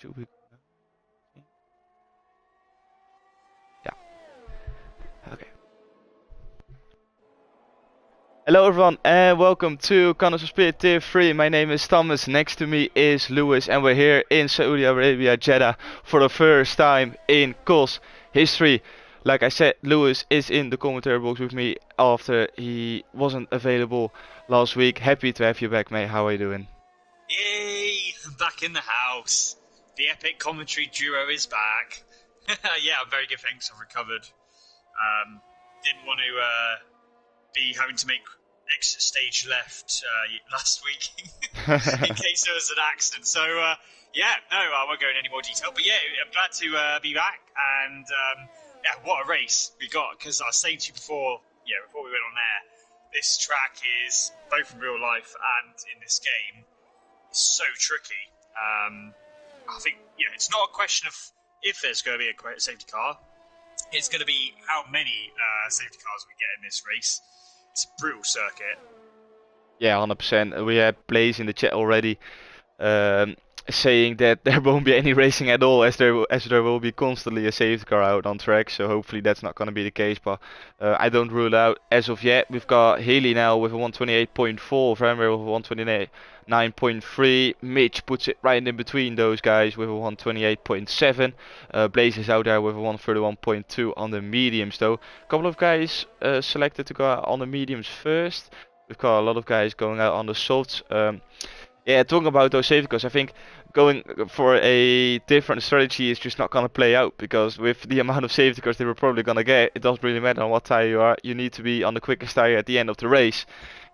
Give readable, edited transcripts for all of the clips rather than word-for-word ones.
Should we? Yeah. Okay. Hello everyone and welcome to Connors of Spirit Tier 3. My name is Thomas, next to me is Lewis and we're here in Saudi Arabia, Jeddah for the first time in COS history. Like I said, Lewis is in the commentary box with me after he wasn't available last week. Happy to have you back, mate. How are you doing? Yay! I'm back in the house. The epic commentary duo is back. Yeah, I'm very good, thanks. I've recovered. Didn't want to be having to make exit stage left last week in case there was an accident. So, yeah, no, I won't go into any more detail. But yeah, I'm glad to be back. And yeah, what a race we got. Because I was saying to you before we went on air, this track is, both in real life and in this game, so tricky. I think it's not a question of if there's going to be a safety car. It's going to be how many safety cars we get in this race. It's a brutal circuit. Yeah, 100%. We had Blaze in the chat already saying that there won't be any racing at all, as there will be constantly a safety car out on track. So hopefully that's not going to be the case. But I don't rule it out as of yet. We've got Haley now with a 128.4, Vermeer with a 129.3. Mitch puts it right in between those guys with a 128.7. Blaze is out there with a 131.2 on the mediums though. A couple of guys selected to go out on the mediums first. We've got a lot of guys going out on the softs. Yeah, talking about those safety cars, I think going for a different strategy is just not going to play out, because with the amount of safety cars they were probably going to get, it doesn't really matter on what tire you are. You need to be on the quickest tire at the end of the race,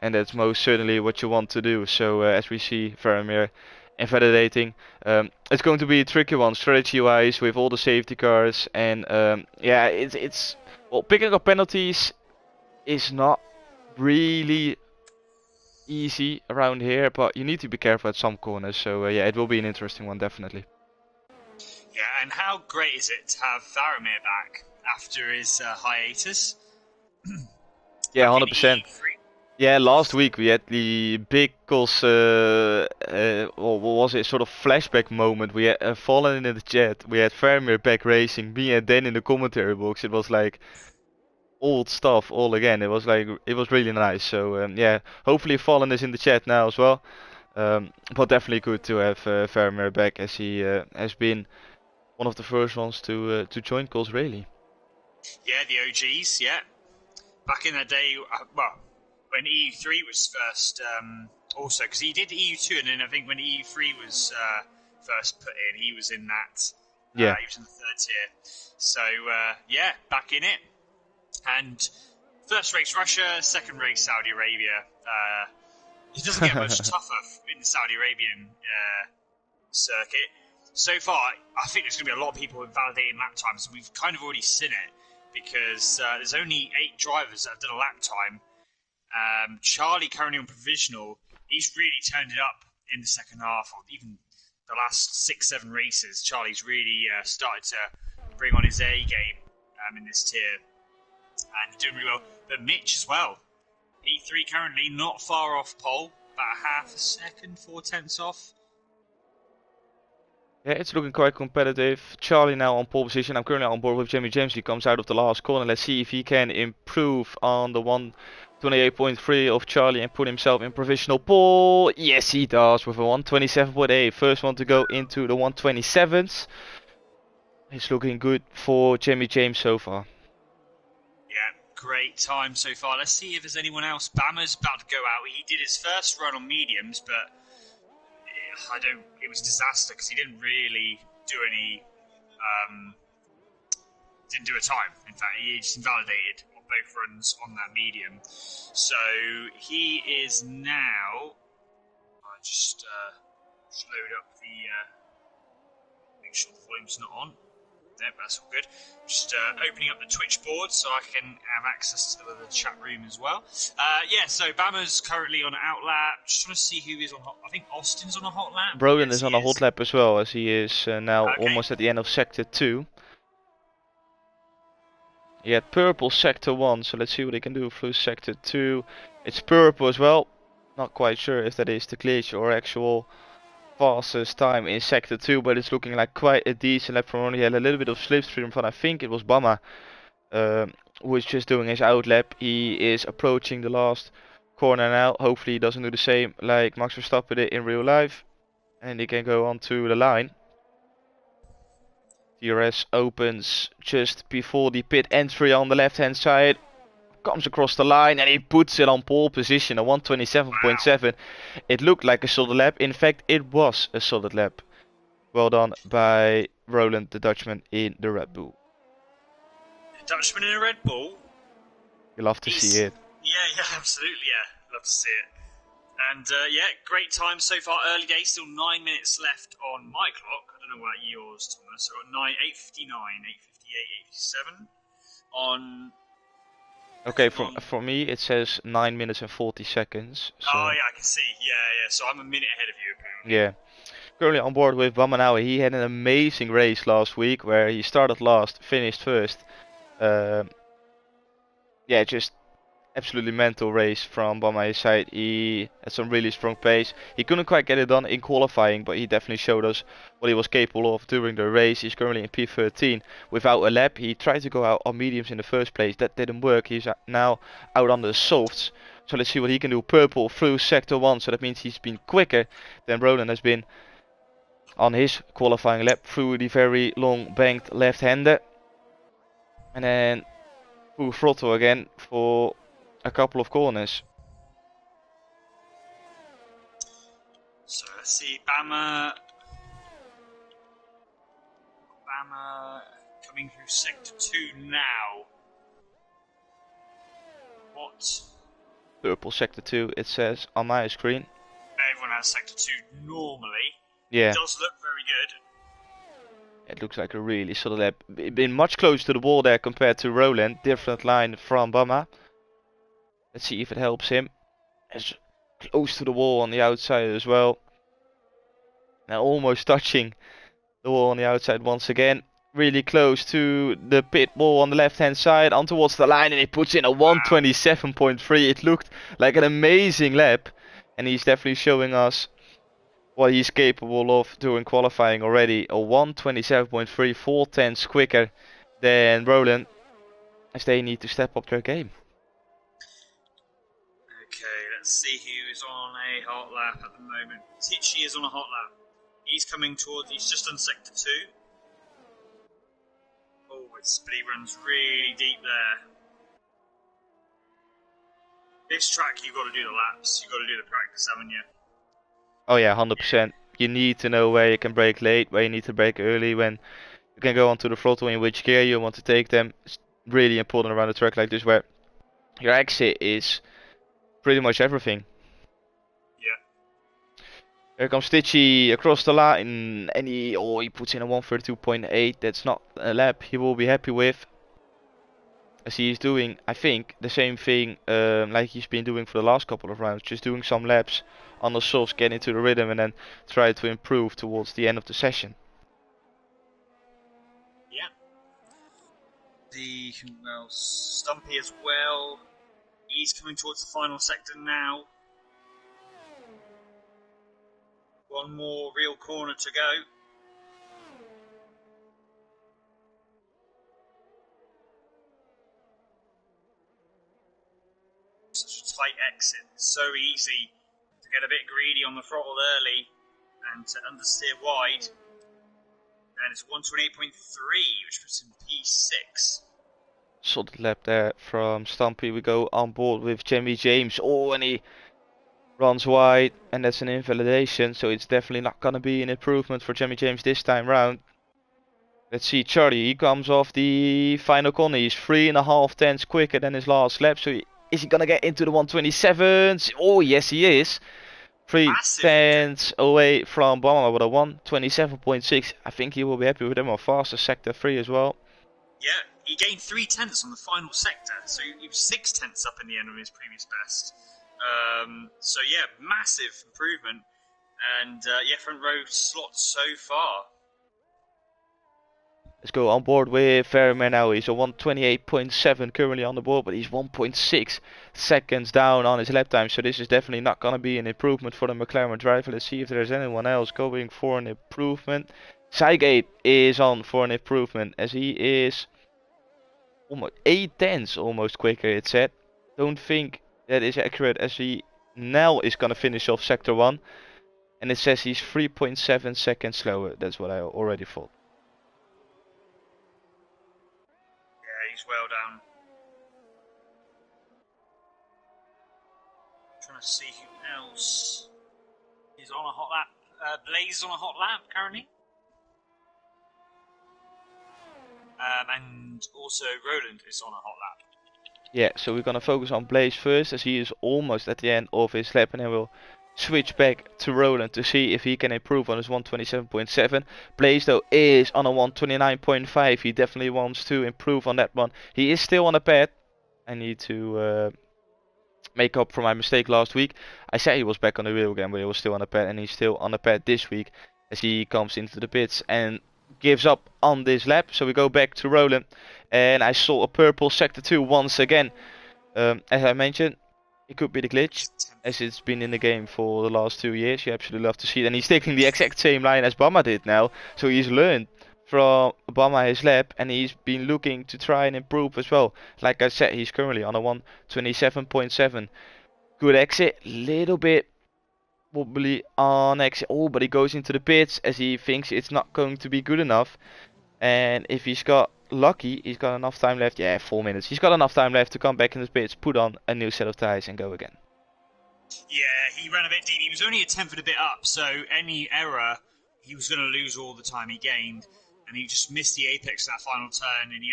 and that's most certainly what you want to do. So as we see Vermeer invalidating, it's going to be a tricky one strategy-wise with all the safety cars, and yeah, it's well, picking up penalties is not really easy around here, but you need to be careful at some corners. So yeah, it will be an interesting one, definitely. Yeah, and how great is it to have Faramir back after his hiatus? Yeah, Back in 100%. EU3. Yeah, last week we had the big cos, or what was it, sort of flashback moment. We had Fallen in the chat, we had Vermeer back racing, me and Dan in the commentary box. It was like old stuff all again. It was really nice. So yeah, hopefully Fallen is in the chat now as well. But definitely good to have Vermeer back, as he has been one of the first ones to join COS really. Yeah, the OGs. Yeah, back in the day. Well, when EU3 was first, also because he did EU2, and then I think when EU3 was first put in, he was in that. Yeah. He was in the third tier. So yeah, back in it. And first race Russia, second race Saudi Arabia. It doesn't get much tougher in the Saudi Arabian circuit. So far, I think there's going to be a lot of people invalidating lap times, and we've kind of already seen it, because there's only 8 drivers that have done a lap time. Charlie currently on provisional. He's really turned it up in the second half, or even the last 6-7 races. Charlie's really started to bring on his A game in this tier. And doing really well. But Mitch as well. E3 currently not far off pole. About a half a second, 4/10 off. Yeah, it's looking quite competitive. Charlie now on pole position. I'm currently on board with Jimmy James. He comes out of the last corner. Let's see if he can improve on the 128.3 of Charlie and put himself in provisional pole. Yes, he does with a 127.8. First one to go into the 127s. It's looking good for Jimmy James so far. Great time so far. Let's see if there's anyone else. Bama's about to go out. He did his first run on mediums, but it was a disaster because he didn't really do any. Didn't do a time. In fact, he just invalidated on both runs on that medium. So he is now. I just load up the. Make sure the volume's not on. There, that's all good. Just opening up the Twitch board so I can have access to the chat room as well. Yeah, so Bama's currently on an out lap. Just trying to see who is on hot. I think Austin's on a hot lap. Broden is on a hot lap as well, as he is now almost at the end of sector 2. He had purple sector 1, so let's see what he can do through sector 2. It's purple as well. Not quite sure if that is the glitch or actual fastest time in Sector 2, but it's looking like quite a decent lap from only had a little bit of slipstream from, I think it was Bama, who is just doing his out lap. He is approaching the last corner now. Hopefully he doesn't do the same like Max Verstappen did in real life, and he can go onto the line. DRS opens just before the pit entry on the left hand side. Comes across the line and he puts it on pole position, a 127.7. It looked like a solid lap. In fact, it was a solid lap. Well done by Roland, the Dutchman in the Red Bull. Dutchman in a Red Bull? You love to see it. Yeah, absolutely, yeah. Love to see it. And yeah, great time so far. Early day, still 9 minutes left on my clock. I don't know about yours, Thomas. So at 8:59, 8:58, 8:57 on. Okay, for me it says 9 minutes and 40 seconds. So. Oh yeah, I can see. Yeah. So I'm a minute ahead of you apparently. Yeah. Currently on board with Bama now. He had an amazing race last week where he started last, finished first. Yeah, just absolutely mental race from Bama's side. He had some really strong pace. He couldn't quite get it done in qualifying, but he definitely showed us what he was capable of during the race. He's currently in P13 without a lap. He tried to go out on mediums in the first place. That didn't work. He's now out on the softs. So let's see what he can do. Purple through sector 1, so that means he's been quicker than Roland has been on his qualifying lap through the very long banked left-hander. And then full throttle again for a couple of corners. So let's see, Bama coming through sector 2 now. What? Purple sector 2 it says on my screen. Everyone has sector 2 normally. Yeah. It does look very good. It looks like a really solid lap. Been much closer to the wall there compared to Roland. Different line from Bama. Let's see if it helps him. It's close to the wall on the outside as well. Now almost touching the wall on the outside once again. Really close to the pit wall on the left hand side. On towards the line and he puts in a 127.3. It looked like an amazing lap. And he's definitely showing us what he's capable of doing qualifying already. A 127.3, 4/10 quicker than Roland. As they need to step up their game. Okay, let's see who's on a hot lap at the moment. Tichy is on a hot lap. He's coming towards, he's just on sector 2. Oh, but he runs really deep there. This track, you've got to do the laps. You've got to do the practice, haven't you? Oh yeah, 100%. You need to know where you can brake late, where you need to brake early, when you can go onto the throttle, in which gear you want to take them. It's really important around a track like this where your exit is pretty much everything. Yeah. Here comes Stitchy across the line, and he puts in a 132.8. That's not a lap he will be happy with. As he is doing, I think, the same thing like he's been doing for the last couple of rounds. Just doing some laps on the softs, get into the rhythm, and then try to improve towards the end of the session. Yeah. Who else? Stumpy as well. He's coming towards the final sector now. One more real corner to go. Such a tight exit. So easy to get a bit greedy on the throttle early and to understeer wide. And it's 128.3, which puts him P6. Solid lap there from Stumpy. We go on board with Jimmy James. Oh, and he runs wide, and that's an invalidation. So it's definitely not going to be an improvement for Jimmy James this time round. Let's see, Charlie. He comes off the final corner. He's 3.5 tenths quicker than his last lap. So is he going to get into the 127s? Oh, yes, he is. 3 tenths away from Bama with a 127.6. I think he will be happy with him on faster sector 3 as well. Yeah, he gained 3 tenths on the final sector, so he was 6 tenths up in the end of his previous best. So yeah, massive improvement, and yeah, front row slot so far. Let's go on board with Ferryman now. He's a 128.7 currently on the board, but he's 1.6 seconds down on his lap time. So this is definitely not going to be an improvement for the McLaren driver. Let's see if there's anyone else going for an improvement. Seigate is on for an improvement as he is almost 8 tenths almost quicker, it said. Don't think that is accurate as he now is going to finish off sector 1. And it says he's 3.7 seconds slower. That's what I already thought. He's well down. Trying to see who else is on a hot lap. Blaze is on a hot lap currently. And also Roland is on a hot lap. Yeah, so we're gonna focus on Blaze first as he is almost at the end of his lap, and then we'll switch back to Roland to see if he can improve on his 127.7. Blaze though is on a 129.5. He definitely wants to improve on that one. He is still on a pad. I need to make up for my mistake last week. I said he was back on the wheel again, but he was still on a pad, and he's still on a pad this week as he comes into the pits and gives up on this lap. So we go back to Roland, and I saw a purple sector 2 once again. As I mentioned, it could be the glitch, as it's been in the game for the last 2 years. You absolutely love to see it, and he's taking the exact same line as Bama did now. So he's learned from Obama his lap, and he's been looking to try and improve as well. Like I said, he's currently on a 127.7. Good exit, little bit wobbly on exit. Oh, but he goes into the pits as he thinks it's not going to be good enough. And if he's got lucky, he's got enough time left. Yeah, 4 minutes. He's got enough time left to come back in the pits, put on a new set of tires, and go again. Yeah, he ran a bit deep. He was only a tenth of a bit up, so any error, he was going to lose all the time he gained. And he just missed the apex of that final turn, and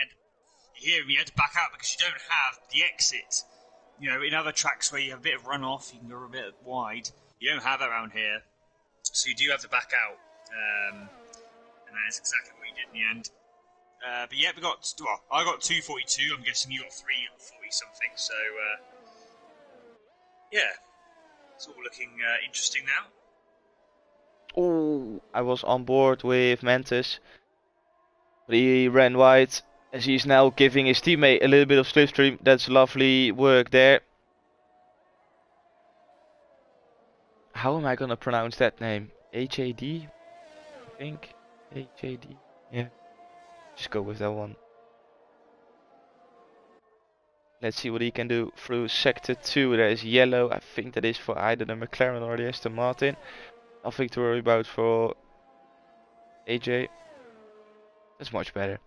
he had to back out because you don't have the exit. You know, in other tracks where you have a bit of runoff, you can go a bit wide. You don't have that around here, so you do have to back out. And that is exactly what he did in the end. But yeah, I got 242. I'm guessing you got 340 something. So yeah, it's all looking interesting now. Oh, I was on board with Mantis, but he ran wide as he's now giving his teammate a little bit of slipstream. That's lovely work there. How am I gonna pronounce that name? H-A-D? I think. H-A-D. Yeah. Just go with that one. Let's see what he can do through sector 2. There is yellow. I think that is for either the McLaren or the Aston Martin. Nothing to worry about for AJ. That's much better.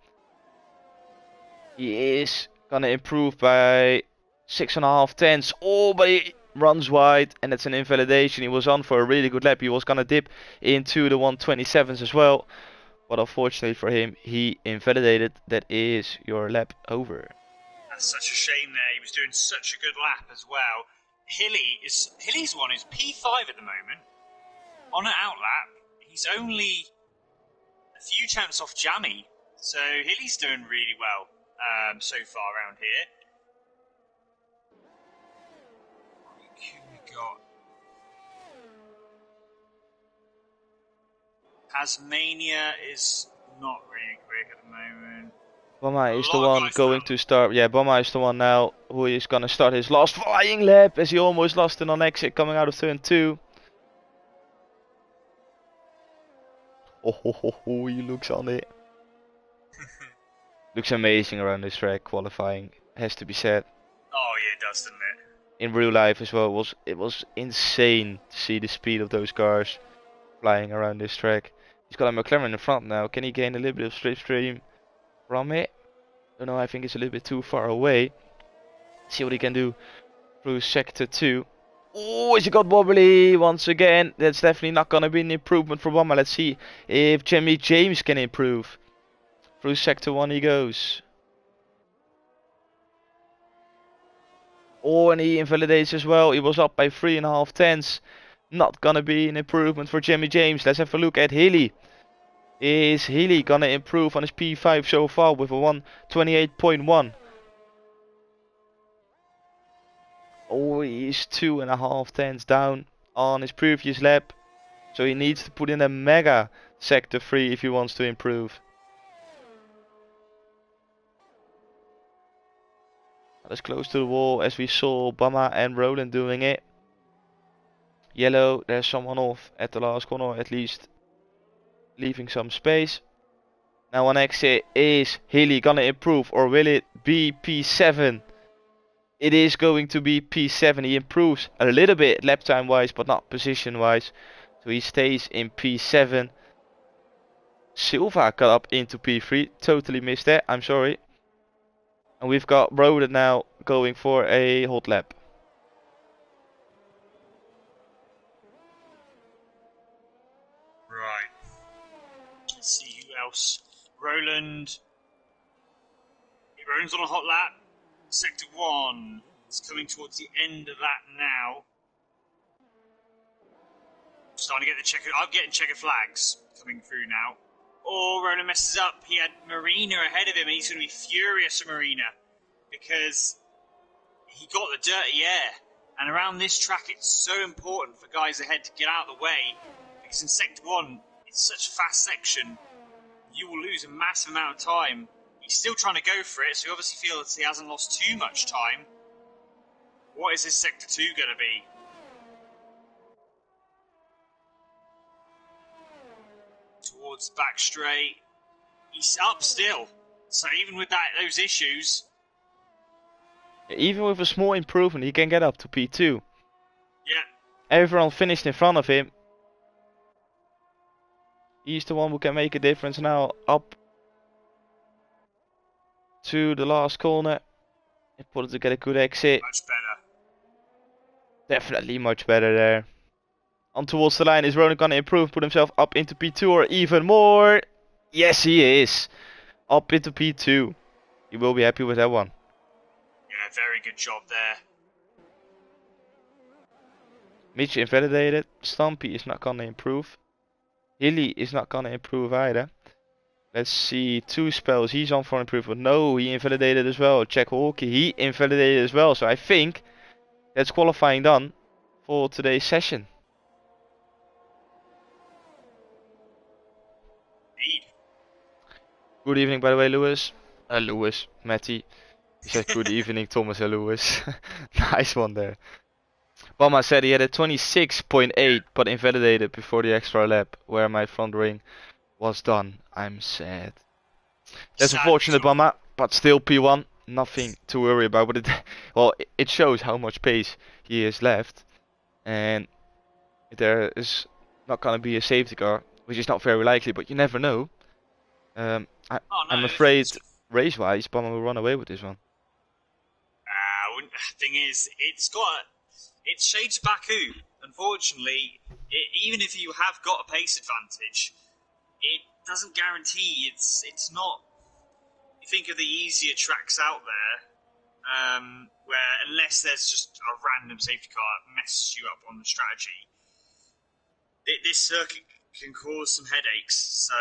He is gonna improve by 6.5 tenths. Oh, but he runs wide, and it's an invalidation. He was on for a really good lap. He was gonna dip into the 127s as well, but unfortunately for him, he invalidated. That is your lap over. That's such a shame there. He was doing such a good lap as well. Hilly's one is P5 at the moment. On an out lap, he's only a few tenths off Jammy. So Hilly's doing really well so far around here. Who we got? Tasmania is not really quick at the moment. Bama is the one going to start. Yeah, Bama is the one now who is gonna start his last flying lap as he almost lost it on exit coming out of turn 2. Oh, he looks on it. Looks amazing around this track. Qualifying has to be said. Oh yeah, it does, doesn't it? In real life as well, it was insane to see the speed of those cars flying around this track. He's got a McLaren in front now. Can he gain a little bit of slipstream from it? Don't know. I think it's a little bit too far away. See what he can do through sector 2. Oh, he got wobbly once again. That's definitely not gonna be an improvement for Bama. Let's see if Jimmy James can improve. Through sector 1 he goes. Oh, and he invalidates as well. He was up by 3.5 tenths. Not gonna be an improvement for Jimmy James. Let's have a look at Hilly. Is Hilly gonna improve on his P5 so far with a 128.1? Oh, he's 2.5 tenths down on his previous lap. So he needs to put in a mega sector 3 if he wants to improve. as close to the wall as we saw Bama and Roland doing it. Yellow, there's someone off at the last corner, at least leaving some space. Now on exit, is Healy gonna improve or will it be P7? It is going to be P7. He improves a little bit lap time wise, but not position wise. So he stays in P7. Silva got up into P3. Totally missed that. I'm sorry. And we've got Roden now going for a hot lap. Right. Let's see who else. Roland's on a hot lap. Sector 1 is coming towards the end of that now. Starting to get the checker. I'm getting checker flags coming through now. Oh, Roland messes up. He had Marina ahead of him, and he's going to be furious at Marina because he got the dirty air. And around this track, it's so important for guys ahead to get out of the way because in Sector 1, it's such a fast section, you will lose a massive amount of time. He's still trying to go for it, so he obviously feels he hasn't lost too much time. What is this Sector 2 going to be? Towards back straight. He's up still. So even with those issues... Even with a small improvement, he can get up to P2. Yeah. Everyone finished in front of him. He's the one who can make a difference now. Up to the last corner. Important to get a good exit. Much better. Definitely much better there. On towards the line. Is Ronan gonna improve? Put himself up into P2 or even more? Yes, he is. Up into P2. He will be happy with that one. Yeah, very good job there. Mitch invalidated. Stumpy is not gonna improve. Hilly is not gonna improve either. Let's see, 2 spells. He's on for improvement. No, he invalidated as well. Jack Hawkey, he invalidated as well. So I think that's qualifying done for today's session. Indeed. Good evening, by the way, Lewis. Matty. He said good evening, Thomas and Lewis. Nice one there. Bama said he had a 26.8, but invalidated before the extra lap, where my front ring was done. I'm sad. That's unfortunate, Bama, but still P1. Nothing to worry about. But it shows how much pace he has left, and there is not gonna be a safety car, which is not very likely, but you never know. I'm afraid race-wise, Bama will run away with this one. Thing is, it's shades Baku. Unfortunately, even if you have got a pace advantage, it doesn't guarantee. It's not. You think of the easier tracks out there, where unless there's just a random safety car that messes you up on the strategy, this circuit can cause some headaches. So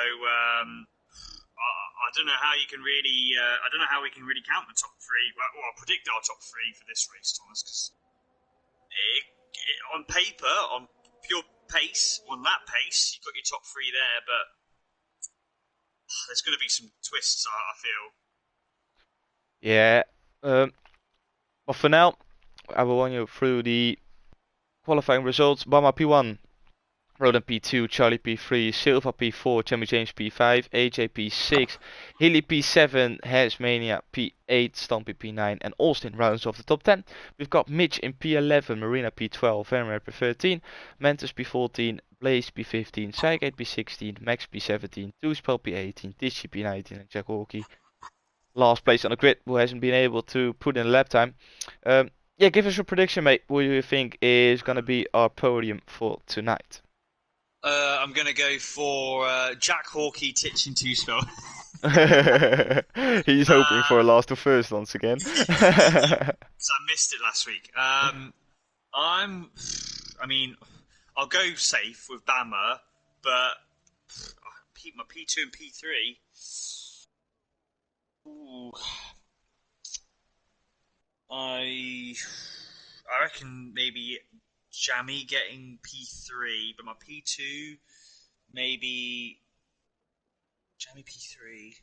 I don't know how you can really. I don't know how we can really count the top 3. Well, I'll predict our top 3 for this race, Thomas, because on paper, on pure pace, on that pace, you've got your top 3 there, but there's going to be some twists, I feel. Yeah, but for now, I will run you through the qualifying results. Bama P1, Rodan P2, Charlie P3, Silva P4, Jamie James P5, AJ P6, Hilly P7, Hasmania P8, Stumpy P9, and Austin rounds off the top 10. We've got Mitch in P11, Marina P12, Vanmer P13, Mantis P14, Blaze P15, Cygate P16, Max P17, Twospell P18, Tishy P19, and Jack Hawkey last place on the grid, who hasn't been able to put in a lap time. Yeah, give us your prediction, mate. What do you think is going to be our podium for tonight? I'm going to go for Jack Hawkey, Titch, and Two-Spell. He's hoping for a last to first once again. So I missed it last week. I mean, I'll go safe with Bama, but my P2 and P3. Ooh, I reckon maybe Jammy getting P3, but my P2 maybe Jammy P3.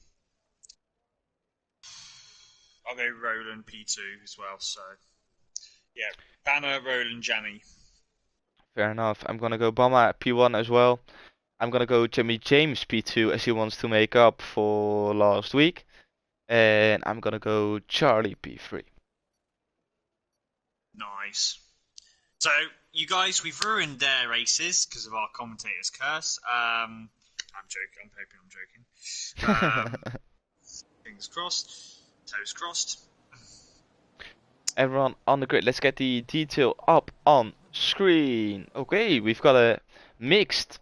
I'll go Roland P2 as well. So yeah, Bama, Roland, Jammy. Fair enough. I'm gonna go Bama at P1 as well. I'm gonna go Jimmy James P2 as he wants to make up for last week. And I'm gonna go Charlie P3. Nice. So you guys, we've ruined their races because of our commentator's curse. I'm joking. I'm hoping I'm joking. Fingers crossed. Toes crossed. Everyone on the grid, let's get the detail up on screen. Okay, we've got a mixed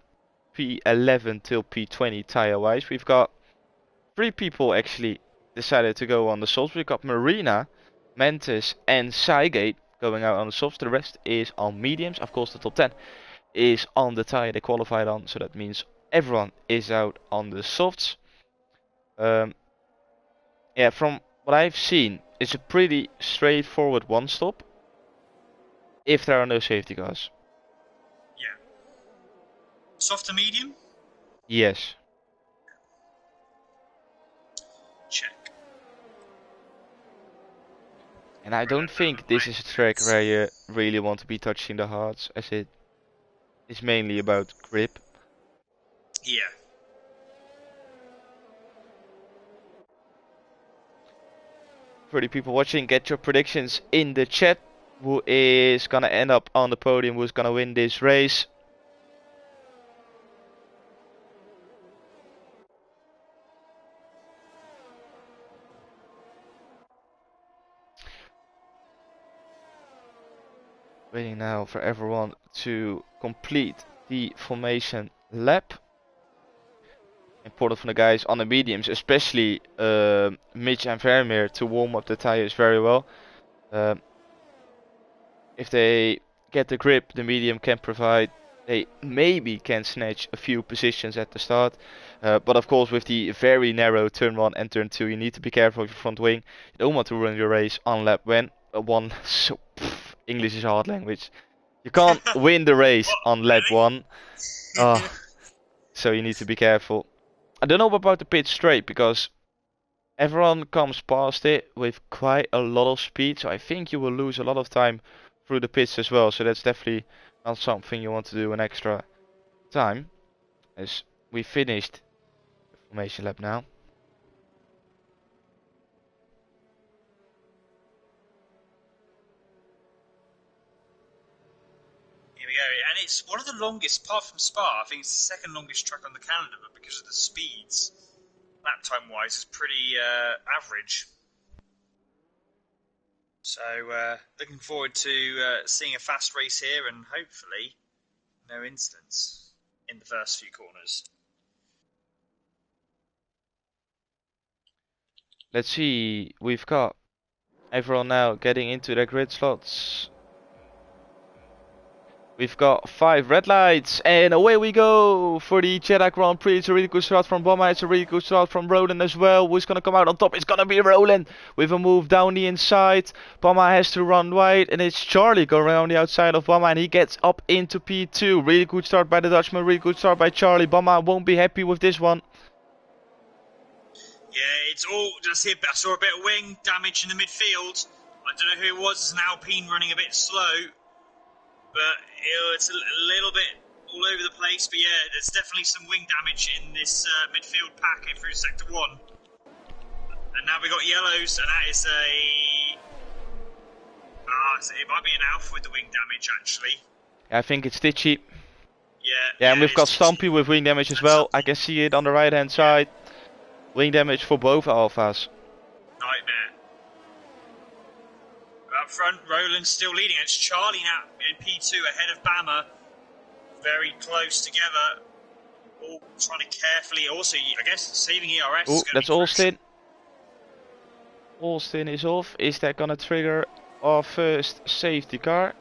P11 till P20 tire wise. We've got 3 people actually decided to go on the softs. We've got Marina, Mantis, and Cygate going out on the softs. The rest is on mediums. Of course, the top 10 is on the tire they qualified on, so that means everyone is out on the softs. Yeah, from what I've seen, it's a pretty straightforward one stop if there are no safety cars. Yeah. Soft to medium? Yes. Check. And I don't think this is a track where you really want to be touching the hards, as it is mainly about grip. Yeah. For the people watching, get your predictions in the chat. Who is gonna end up on the podium? Who's gonna win this race? Waiting now for everyone to complete the formation lap. Important for the guys on the mediums, especially Mitch and Vermeer, to warm up the tires very well. If they get the grip the medium can provide, they maybe can snatch a few positions at the start. But of course, with the very narrow turn 1 and turn 2, you need to be careful of your front wing. You don't want to run your race on lap 1. So, English is a hard language. You can't win the race on lap 1. So you need to be careful. I don't know about the pit straight because everyone comes past it with quite a lot of speed. So I think you will lose a lot of time through the pits as well. So that's definitely not something you want to do an extra time. As we finished the formation lap now. Here we go. And it's one of the longest, apart from Spa, I think it's the second longest track on the calendar, but because of the speeds, lap time wise, it's pretty average. So looking forward to seeing a fast race here and hopefully no incidents in the first few corners. Let's see, we've got everyone now getting into their grid slots. We've got 5 red lights, and away we go for the Jeddah Grand Prix. It's a really good start from Bomma, it's a really good start from Roland as well. Who's gonna come out on top? It's gonna be Roland with a move down the inside. Bomma has to run wide, and it's Charlie going around the outside of Bomma, and he gets up into P2. Really good start by the Dutchman, really good start by Charlie. Bomma won't be happy with this one. Yeah, it's all just here. I saw a bit of wing damage in the midfield. I don't know who it was. It's an Alpine running a bit slow. But it's a little bit all over the place. But yeah, there's definitely some wing damage in this midfield pack through Sector 1. And now we got yellows, and that is a... it might be an Alpha with the wing damage, actually. I think it's Stitchy. Yeah, and we've got Stumpy with wing damage as well. I can see it on the right hand side. Wing damage for both Alphas. Nightmare. Up front, Roland's still leading. It's Charlie now in P2 ahead of Bama. Very close together. All trying to carefully. Also, I guess saving ERS. Oh, is that's be Austin. Austin is off. Is that gonna trigger our first safety car?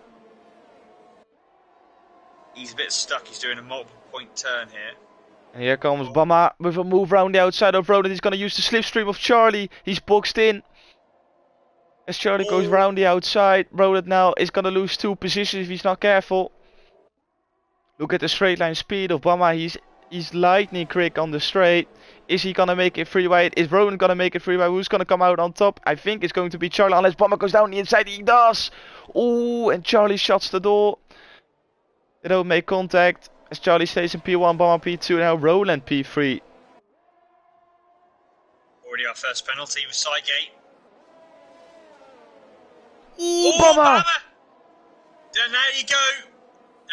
He's a bit stuck. He's doing a multiple point turn here. And here comes Bama with a move round the outside of Roland. He's gonna use the slipstream of Charlie. He's boxed in. As Charlie goes round the outside, Roland now is gonna lose 2 positions if he's not careful. Look at the straight line speed of Bama. He's lightning quick on the straight. Is he gonna make it free wide? Is Ronan gonna make it free wide? Who's gonna come out on top? I think it's going to be Charlie unless Bomber goes down the inside. He does! Oh, and Charlie shuts the door. They don't make contact. As Charlie stays in P1, Bomber P2, now Roland P3. Already our first penalty with Sidegate. Ooh, Bomber! And there you go.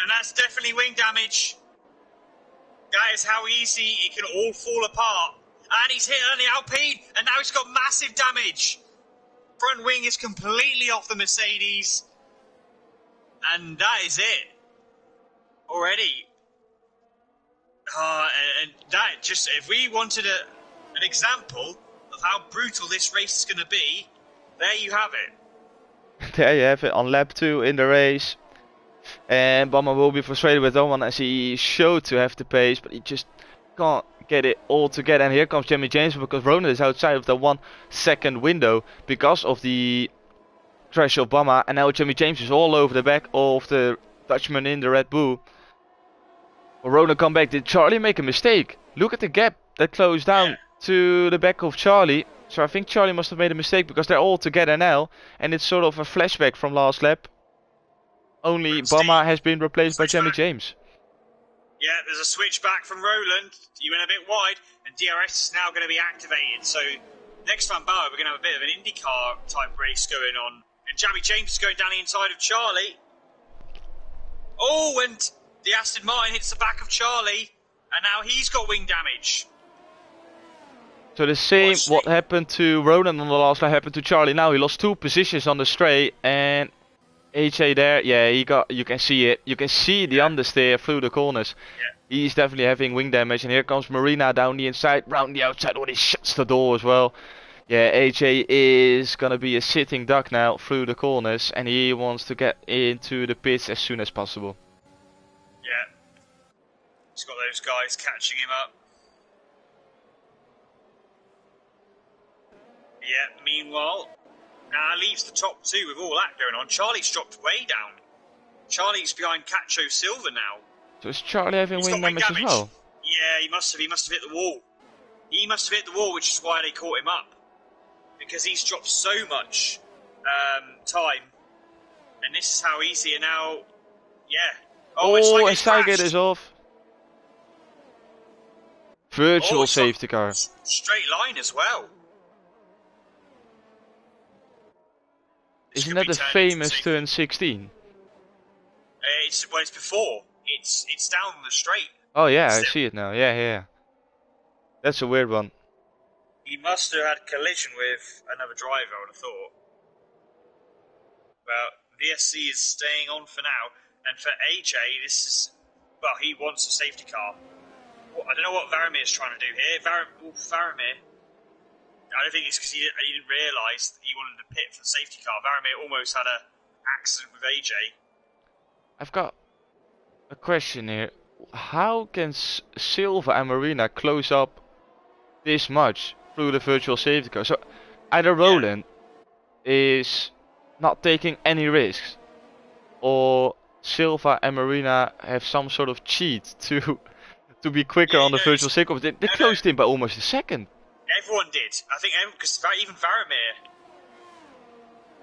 And that's definitely wing damage. That is how easy it can all fall apart. And he's hit on the Alpine, and now he's got massive damage. Front wing is completely off the Mercedes. And that is it. Already. And that just, if we wanted an example of how brutal this race is going to be, there you have it. There you have it on lap 2 in the race. And Bomber will be frustrated with that one as he showed to have the pace, but he just can't get it all together. And here comes Jimmy James because Ronan is outside of the 1 second window because of the crash of Bomber. And now Jimmy James is all over the back of the Dutchman in the Red Bull. Will Ronan come back? Did Charlie make a mistake? Look at the gap that closed down to the back of Charlie. So I think Charlie must have made a mistake because they're all together now. And it's sort of a flashback from last lap. Only Bomber has been replaced by Jimmy James. Yeah, there's a switch back from Roland. He went a bit wide, and DRS is now going to be activated. So next time, Bauer, we're going to have a bit of an IndyCar type race going on. And Jimmy James is going down the inside of Charlie. Oh, and the Aston Martin hits the back of Charlie, and now he's got wing damage. So the same what happened to Roland on the last lap happened to Charlie. Now he lost 2 positions on the straight, and AJ there, yeah, you can see it. You can see the understeer through the corners. Yeah. He's definitely having wing damage. And here comes Marina down the inside, round the outside. Oh, he shuts the door as well. Yeah, AJ is gonna be a sitting duck now through the corners, and he wants to get into the pits as soon as possible. Yeah. He's got those guys catching him up. Yeah, meanwhile, now leaves the top 2 with all that going on. Charlie's dropped way down. Charlie's behind Cacho Silva now. So is Charlie having wing damage as well? Yeah, he must have. He must have hit the wall. He must have hit the wall, which is why they caught him up. Because he's dropped so much time. And this is how easy and now... Yeah. Oh, and Sidegate is off. Virtual safety car. Straight line as well. Isn't that the famous turn 16? It's before. It's down the straight. Oh yeah, I see it now. Yeah. That's a weird one. He must have had a collision with another driver, I would have thought. Well, VSC is staying on for now, and for AJ, this is... Well, he wants a safety car. Well, I don't know what Varamir is trying to do here. Varamir... I don't think it's because he didn't realise that he wanted to pit for the safety car. Varamir almost had an accident with AJ. I've got a question here. How can Silva and Marina close up this much through the virtual safety car? So either Roland is not taking any risks, or Silva and Marina have some sort of cheat to be quicker on the virtual safety car. They closed in by almost a second. Everyone did. I think because even Varamir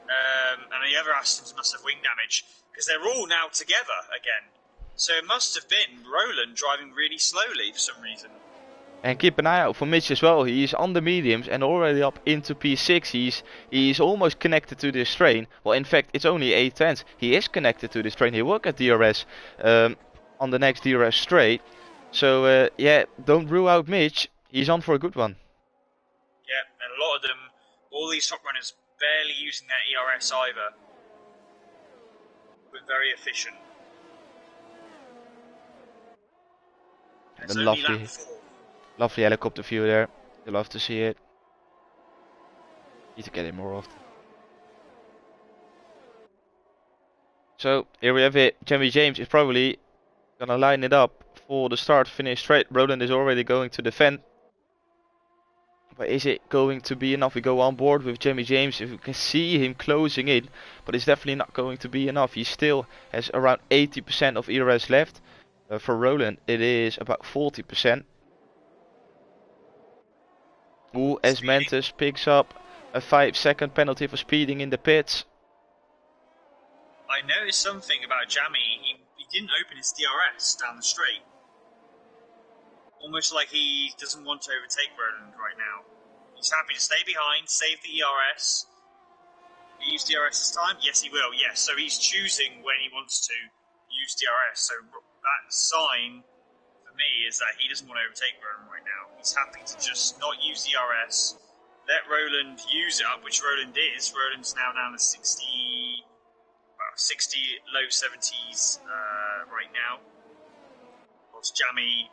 and the other Astons must have wing damage because they're all now together again. So it must have been Roland driving really slowly for some reason. And keep an eye out for Mitch as well. He's on the mediums and already up into P6. He's almost connected to this train. Well, in fact, it's only 8 He is connected to this train. He will get DRS on the next DRS straight. So yeah, don't rule out Mitch. He's on for a good one. Yeah, and a lot of them, all these top runners, barely using their ERS either. But very efficient. The lovely helicopter view there. You love to see it. Need to get it more often. So here we have it. Jimmy James is probably gonna line it up for the start-finish straight. Roland is already going to defend. But is it going to be enough? We go on board with Jimmy James. If we can see him closing in, but it's definitely not going to be enough. He still has around 80% of ERS left. For Roland, it is about 40%. Ooh, as Speeding. Mantis picks up a 5-second penalty for speeding in the pits. I noticed something about Jammy. He didn't open his DRS down the straight. Almost like he doesn't want to overtake Roland right now. He's happy to stay behind, save the ERS. He use DRS this time? Yes, he will. Yes, so he's choosing when he wants to use DRS. So that sign for me is that he doesn't want to overtake Roland right now. He's happy to just not use DRS, let Roland use it up, which Roland is. Roland's now down to 60, low 70s right now. Of course, Jammy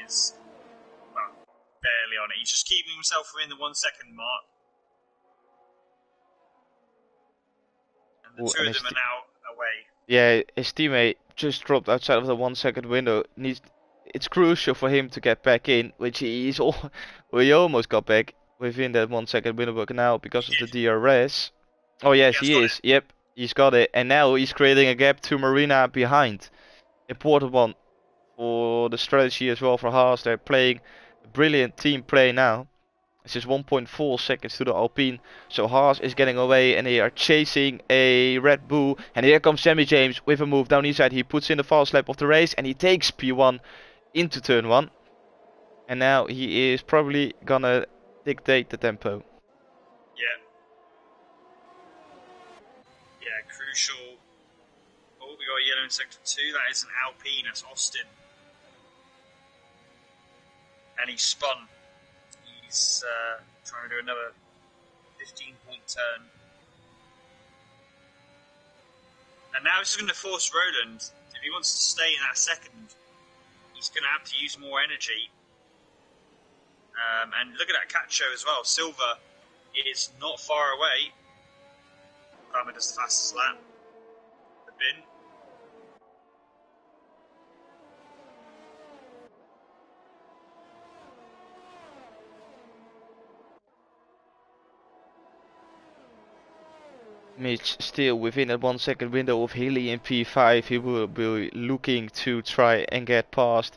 is barely on it. He's just keeping himself within the 1 second mark. And the two of them are now away. Yeah, his teammate just dropped outside of the 1 second window. It's crucial for him to get back in, which he almost got back within that 1 second window, but now because of the DRS. Oh yes, he is. Yep, he's got it, and now he's creating a gap to Marina behind. Important one for the strategy as well for Haas. They're playing a brilliant team play now. This is 1.4 seconds to the Alpine, so Haas is getting away and they are chasing a Red Bull. And here comes Sammy James with a move down inside. He puts in the fast lap of the race and he takes P1 into turn 1. And now he is probably gonna dictate the tempo. Yeah. Yeah, crucial. Oh, we got a yellow in sector 2. That is an Alpine. That's Austin. And he spun. He's trying to do another 15-point turn. And now he's going to force Roland. If he wants to stay in that second, he's going to have to use more energy. And look at that cat show as well. Silver is not far away. Bama does the fastest lap. The bin. Mitch still within a 1 second window of Hilly in P5. He will be looking to try and get past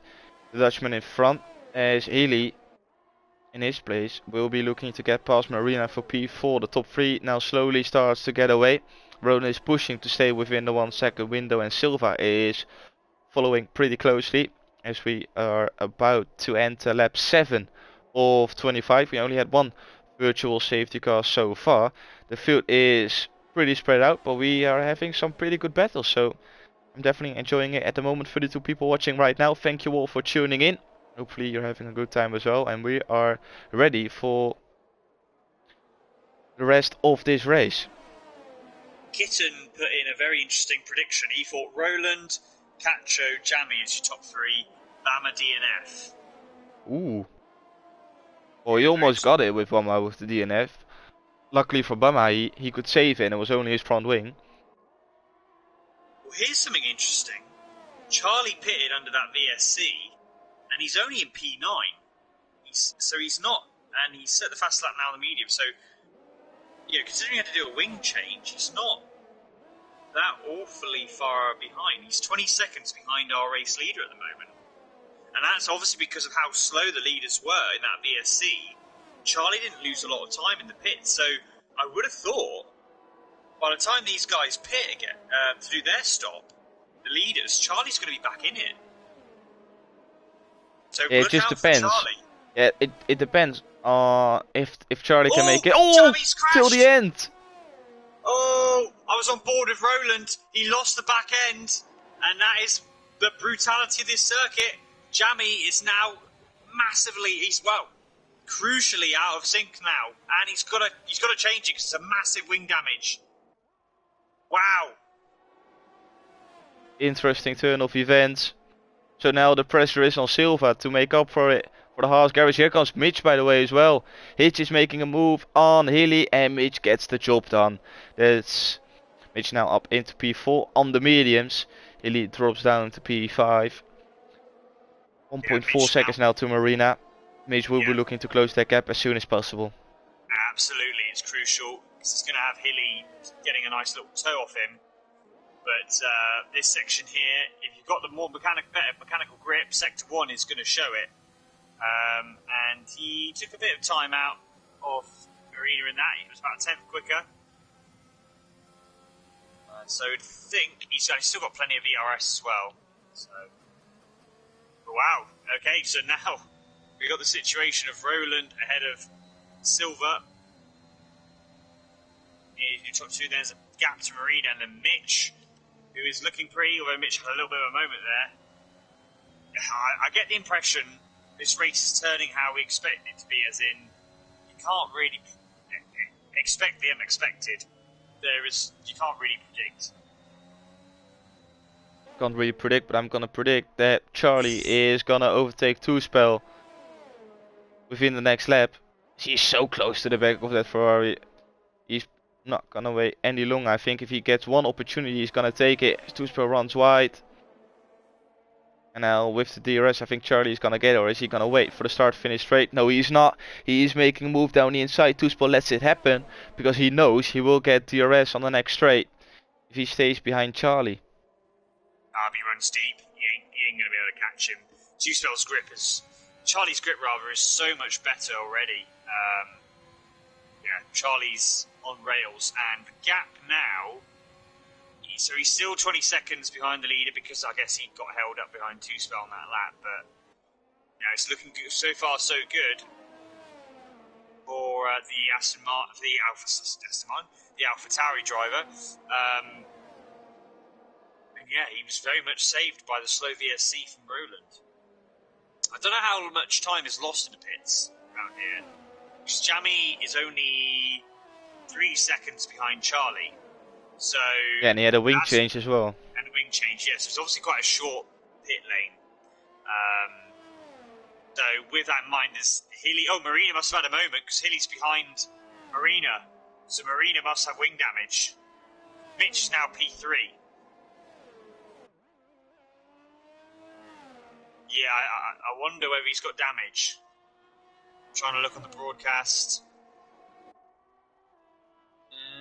the Dutchman in front, as Hilly in his place will be looking to get past Marina for P4. The top 3 now slowly starts to get away. Ronan is pushing to stay within the 1 second window, and Silva is following pretty closely as we are about to enter lap 7 of 25. We only had one virtual safety car so far. The field is pretty spread out, but we are having some pretty good battles, so I'm definitely enjoying it at the moment. 32 people watching right now. Thank you all for tuning in. Hopefully you're having a good time as well, and we are ready for the rest of this race. Kitten put in a very interesting prediction. He thought Roland, Cacho, Jammy as your top 3, Bama, DNF. Ooh. Well, he almost got it with Bama with the DNF. Luckily for Bama, he could save it, and it was only his front wing. Well, here's something interesting. Charlie pitted under that VSC, and he's only in P9. He's not, and he's set the fast lap now on the medium, so, considering he had to do a wing change, he's not that awfully far behind. He's 20 seconds behind our race leader at the moment. And that's obviously because of how slow the leaders were in that VSC. Charlie didn't lose a lot of time in the pit, so I would have thought by the time these guys pit again to do their stop, the leaders, Charlie's going to be back in it. So yeah, it just depends. Yeah, it depends if Charlie can make it. Oh, till the end. Oh, I was on board with Roland. He lost the back end, and that is the brutality of this circuit. Jammy is now massively, crucially out of sync now, and he's got to change it because it's a massive wing damage. Wow. Interesting turn of events. So now the pressure is on Silva to make up for it for the Haas garage. Here comes Mitch, by the way, as well. Hitch is making a move on Hilly, and Mitch gets the job done. That's Mitch now up into P4 on the mediums. Hilly drops down to P5. 1.4 seconds now to Marina. Mitch will be looking to close that gap as soon as possible. Absolutely, it's crucial because it's going to have Hilly getting a nice little toe off him. But this section here, if you've got the more better mechanical grip, Sector 1 is going to show it. And he took a bit of time out of Marina in that. He was about a tenth quicker. So I think he's still got plenty of ERS as well. So, but wow. Okay, so now we've got the situation of Roland ahead of Silver. In top two, there's a gap to Marina, and then Mitch, who is looking pretty, although Mitch had a little bit of a moment there. I get the impression this race is turning how we expect it to be, as in, you can't really expect the unexpected. You can't really predict. Can't really predict, but I'm gonna predict that Charlie is gonna overtake Two-Spell within the next lap. He's so close to the back of that Ferrari. He's not gonna wait any longer. I think if he gets one opportunity, he's gonna take it. Two-Spell runs wide. And now with the DRS, I think Charlie is gonna get it, or is he gonna wait for the start-finish straight? No, he's not. He is making a move down the inside. Two-Spell lets it happen because he knows he will get DRS on the next straight if he stays behind Charlie. He runs deep. He ain't going to be able to catch him. Two-Spell's Charlie's grip rather, is so much better already. Charlie's on rails, and the gap now. So he's still 20 seconds behind the leader because I guess he got held up behind Two-Spell on that lap. But it's looking good so far, so good for the AlphaTauri driver. He was very much saved by the slow VSC from Roland. I don't know how much time is lost in the pits around here. Because Jamie is only 3 seconds behind Charlie. So yeah, and he had a wing change as well. And a wing change, yes. It's obviously quite a short pit lane. So with that in mind, there's Hilly. Oh, Marina must have had a moment because Hilly's behind Marina. So Marina must have wing damage. Mitch is now P3. Yeah, I wonder whether he's got damage. I'm trying to look on the broadcast.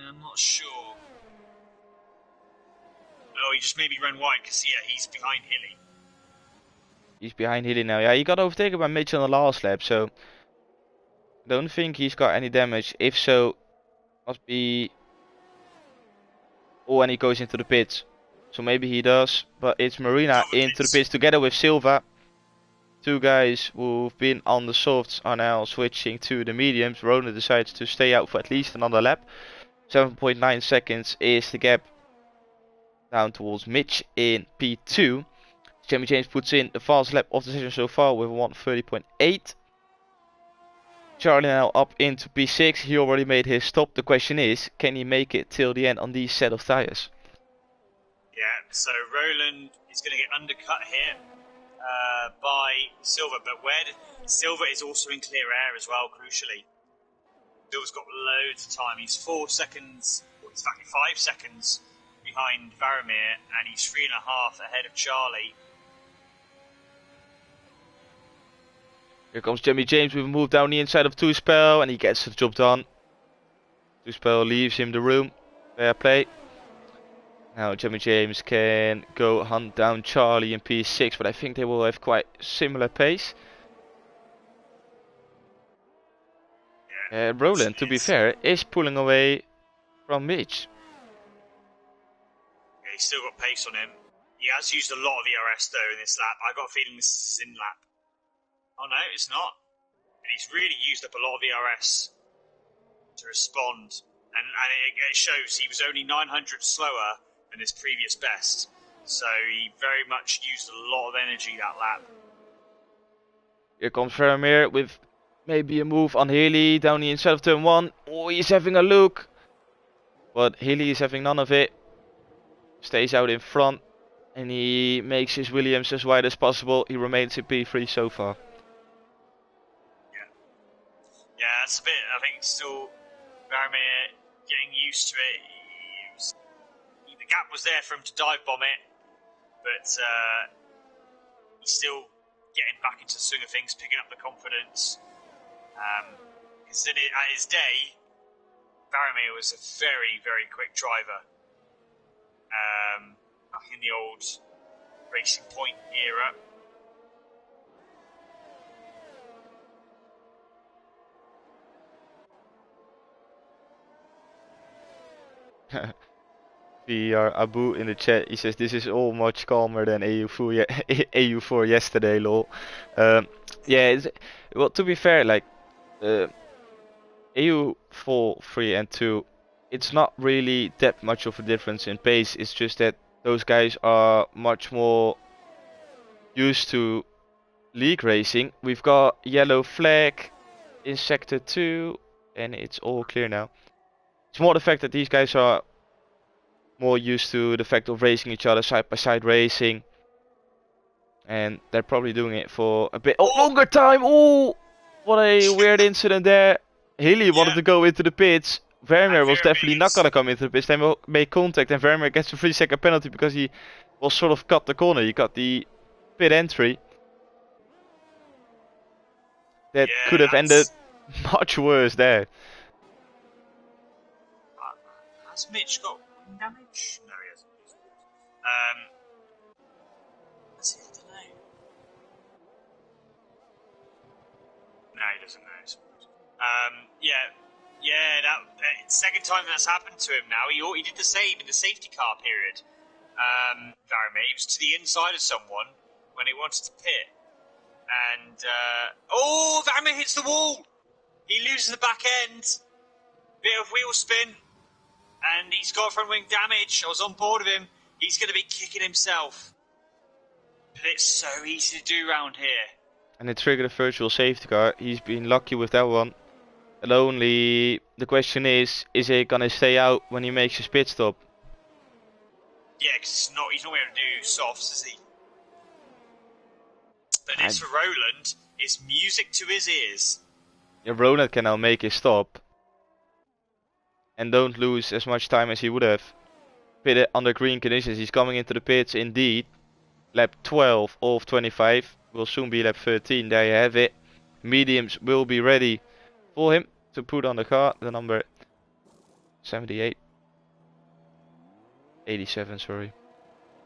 I'm not sure. Oh, he just maybe ran wide because, he's behind Hilly. He's behind Hilly now. Yeah, he got overtaken by Mitch on the last lap, so I don't think he's got any damage. If so, must be... Oh, and he goes into the pits. So maybe he does, but it's Marina into the pits together with Silva. Two guys who've been on the softs are now switching to the mediums. Roland decides to stay out for at least another lap. 7.9 seconds is the gap down towards Mitch in P2. Jamie James puts in the fastest lap of the session so far with 1:30.8. Charlie now up into P6. He already made his stop. The question is, can he make it till the end on these set of tires? Yeah, so Roland is going to get undercut here by Silva, but Silva is also in clear air as well, crucially. Silva's got loads of time. He's 4 seconds, well, it's actually 5 seconds behind Varamir, and he's 3.5 ahead of Charlie. Here comes Jamie James with a move down the inside of Two-Spell, and he gets the job done. Two-Spell leaves him the room. Fair play. Now Jamie James can go hunt down Charlie in P6, but I think they will have quite similar pace. Roland, to be fair, is pulling away from Mitch. Yeah, he's still got pace on him. He has used a lot of ERS though in this lap. I got a feeling this is his in lap. Oh no, it's not. And he's really used up a lot of ERS to respond. And it shows he was only 900 slower than his previous best. So he very much used a lot of energy that lap. Here comes Varamir with maybe a move on Healy down the inside of turn 1. Oh, he's having a look. But Healy is having none of it. Stays out in front. And he makes his Williams as wide as possible. He remains in P3 so far. Yeah, that's a bit, I think, still Varamir getting used to it. The gap was there for him to dive bomb it, but he's still getting back into the swing of things, picking up the confidence. Because at his day, Varamir was a very, very quick driver. back in the old Racing Point era. VR Abu in the chat, he says this is all much calmer than AU4, AU4 yesterday, lol. Yeah, well, to be fair, like AU4, 3 and 2, it's not really that much of a difference in pace. It's just that those guys are much more used to league racing. We've got yellow flag in sector 2 and it's all clear now. It's more the fact that these guys are more used to the fact of racing each other side by side racing, and they're probably doing it for a bit longer time. Oh, what a weird incident there. Hilly wanted to go into the pits. Vermeer was definitely not gonna come into the pits. They made contact and Vermeer gets a 3-second penalty because he was sort of cut the corner. He got the pit entry. That could have ended much worse there. Has Mitch got damage? No, he hasn't. Does he? I don't know. No, he doesn't know. That second time that's happened to him now. He did the same in the safety car period. Varame, he was to the inside of someone when he wanted to pit. And, Varame hits the wall! He loses the back end. Bit of wheel spin. And he's got front wing damage. I was on board with him. He's going to be kicking himself. But it's so easy to do around here. And it triggered a virtual safety car. He's been lucky with that one. And only the question is he going to stay out when he makes his pit stop? Yeah, because he's not going to do softs, is he? But this for Roland is music to his ears. Yeah, Roland can now make his stop. And don't lose as much time as he would have. Pitted under green conditions. He's coming into the pits indeed. Lap 12 of 25. Will soon be lap 13. There you have it. Mediums will be ready for him to put on the car. The number 78. 87, sorry.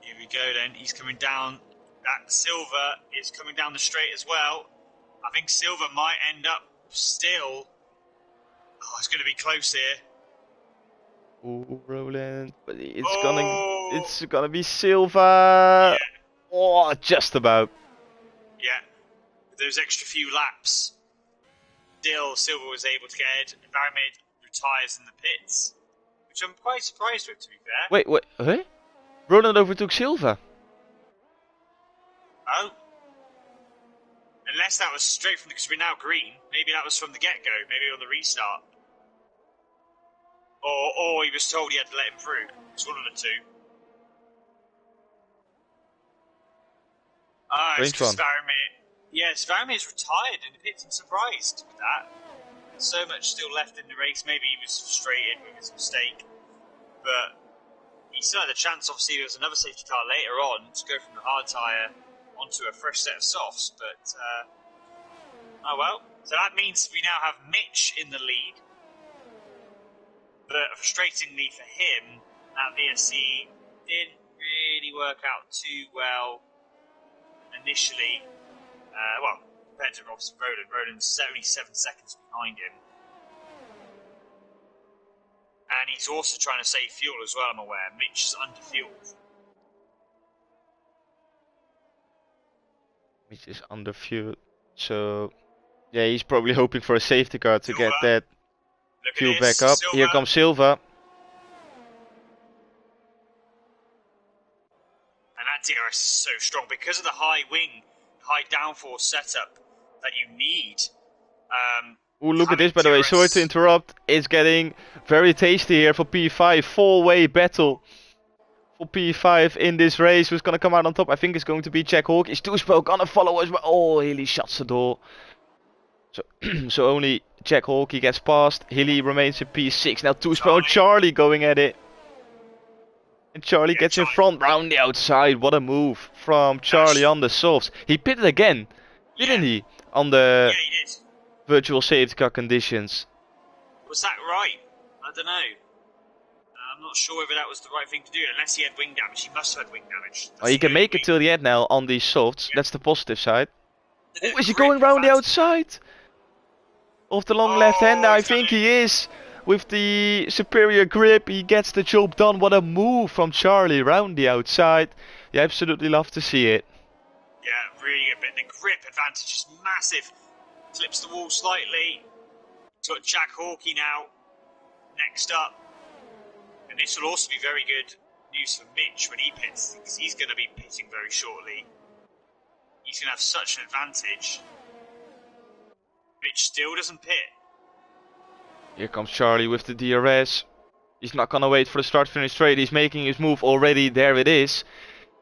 Here we go then. He's coming down. That Silver is coming down the straight as well. I think Silver might end up still. Oh, it's going to be close here. Ooh, Roland, but it's gonna be Silva. Yeah. Oh, just about. Yeah, with those extra few laps, still Silva was able to get ahead. Varame retires in the pits, which I'm quite surprised with, to be fair. Wait, huh? Roland overtook Silva. Oh, unless that was straight from because we're now green. Maybe that was from the get-go. Maybe on the restart. Or he was told he had to let him through. It's one of the two. It's because Varame. Yes, Varame is retired in the pits. I'm surprised with that. So much still left in the race. Maybe he was frustrated with his mistake. But he still had a chance. Obviously, there was another safety car later on to go from the hard tyre onto a fresh set of softs. But, oh well. So that means we now have Mitch in the lead. But frustratingly for him, that VSC didn't really work out too well initially. Compared to Roland. Roland's 77 seconds behind him. And he's also trying to save fuel as well, I'm aware. Mitch is under-fueled. Mitch is under-fueled. So, yeah, he's probably hoping for a safety car to get that fuel back up. Silva. Here comes Silva. And that DRS is so strong because of the high wing, high downforce setup that you need. Oh, look at this, by the way. Sorry to interrupt. It's getting very tasty here for P5. Four-way battle for P5 in this race. Who's going to come out on top? I think it's going to be Jack Hawk. Is Toespel going to follow as well? Oh, Hilly shuts the door. So only Jack Hawk, he gets past. Hilly remains in P6. Now Toespel and Charlie going at it. And Charlie gets in front, round the outside. What a move from Charlie on the softs. He pitted again, didn't he? On the he did. Virtual safety car conditions. Was that right? I don't know. I'm not sure whether that was the right thing to do, unless he had wing damage. He must have had wing damage. Oh, he can make it till the end now on these softs. Yeah. That's the positive side. Oh, is he Grip going round the advantage. outside of the long left hander? I he's done think it. he is. With the superior grip, he gets the job done. What a move from Charlie round the outside. You absolutely love to see it. Yeah, really good bit. The grip advantage is massive. Flips the wall slightly. He's got Jack Hawkey now. Next up. And this will also be very good news for Mitch when he pits, because he's going to be pitting very shortly. He's going to have such an advantage. Mitch still doesn't pit. Here comes Charlie with the DRS. He's not gonna wait for the start finish straight. He's making his move already. There it is.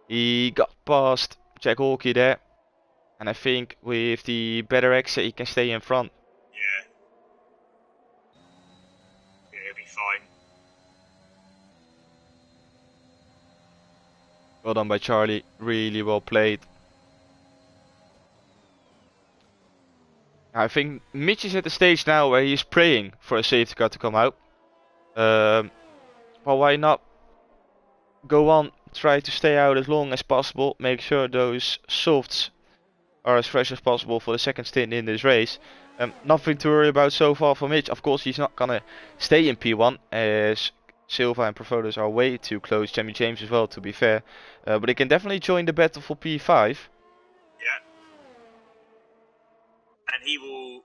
He got past Jack Hawkey there. And I think with the better exit he can stay in front. Yeah. Yeah, he'll be fine. Well done by Charlie. Really well played. I think Mitch is at the stage now where he's praying for a safety car to come out. Well, why not go on, try to stay out as long as possible, make sure those softs are as fresh as possible for the second stint in this race. Nothing to worry about so far for Mitch. Of course, he's not gonna stay in P1 as Silva and Profotos are way too close. Jamie James as well, to be fair. But he can definitely join the battle for P5. Yeah. And he will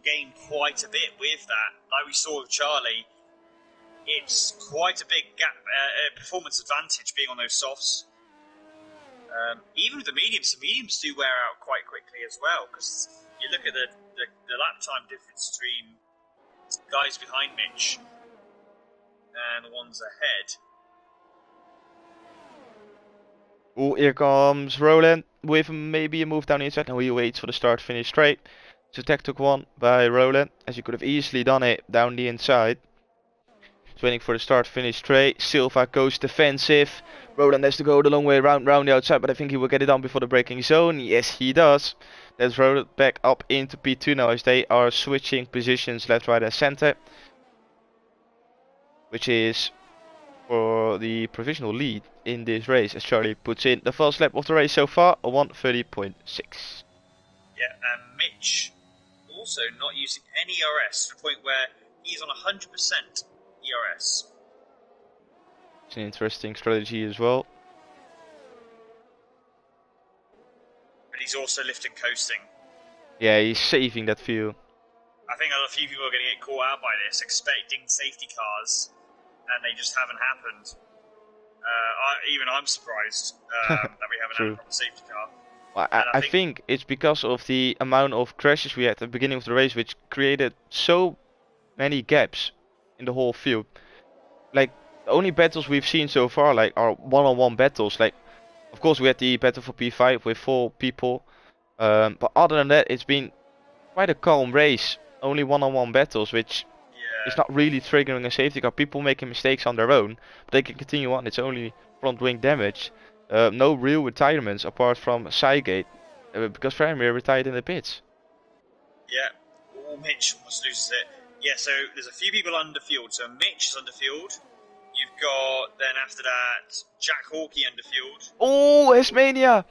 gain quite a bit with that. Like we saw with Charlie, it's quite a big gap, performance advantage being on those softs. Even with the mediums do wear out quite quickly as well, because you look at the lap time difference between guys behind Mitch and the ones ahead. Oh, here comes Roland with maybe a move down the inside. Now he waits for the start finish straight. It's a tactic one by Roland, as he could have easily done it down the inside. He's waiting for the start finish straight. Silva goes defensive. Roland has to go the long way round the outside, but I think he will get it done before the braking zone. Yes, he does. That's Roland back up into P2 now, as they are switching positions left, right and center. Which is for the provisional lead in this race, as Charlie puts in the first lap of the race so far, a 1:30.6. Yeah, and Mitch also not using any ERS to the point where he's on 100% ERS. It's an interesting strategy as well. But he's also lifting coasting. Yeah, he's saving that fuel. I think a few people are going to get caught out by this, expecting safety cars, and they just haven't happened. Even I'm surprised that we haven't had a proper safety car. Well, I think it's because of the amount of crashes we had at the beginning of the race, which created so many gaps in the whole field. Like, the only battles we've seen so far like are one-on-one battles. Like, of course we had the battle for P5 with 4 people, but other than that it's been quite a calm race. Only one-on-one battles, which is not really triggering a safety car. People making mistakes on their own, but they can continue on. It's only front wing damage. No real retirements apart from Sygate, because Faramir retired in the pits. Yeah, Mitch almost loses it. Yeah, so there's a few people underfield. So Mitch is underfield. You've got, then after that, Jack Hawkey underfield. Oh, Hesmania!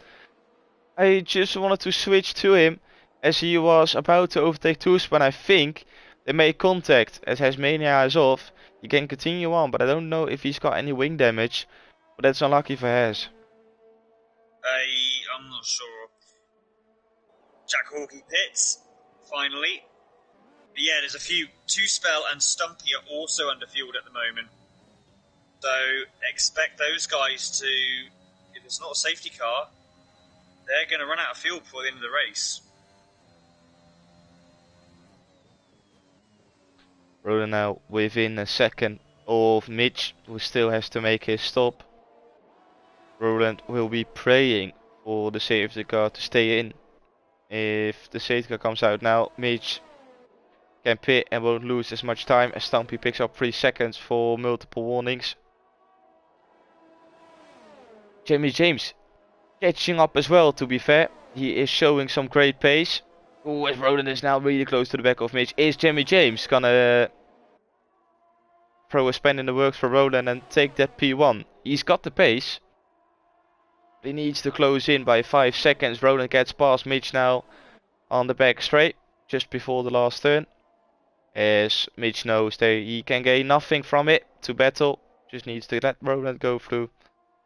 I just wanted to switch to him as he was about to overtake Toospan. I think they made contact as Hesmania is off. He can continue on, but I don't know if he's got any wing damage. But that's unlucky for Hes. I'm not sure. Jack Hawkey pits, finally. But yeah, there's a few. Two-Spell and Stumpy are also underfueled at the moment. So expect those guys to, if it's not a safety car, they're going to run out of fuel before the end of the race. Roland now within a second of Mitch, who still has to make his stop. Roland will be praying for the safety car to stay in. If the safety car comes out now, Mitch can pit and won't lose as much time, as Stumpy picks up 3 seconds for multiple warnings. Jamie James catching up as well, to be fair. He is showing some great pace. Oh, as Roland is now really close to the back of Mitch. Is Jamie James gonna throw a span in the works for Roland and take that P1. He's got the pace. He needs to close in by 5 seconds. Roland gets past Mitch now on the back straight, just before the last turn. As Mitch knows that he can gain nothing from it to battle. Just needs to let Roland go through.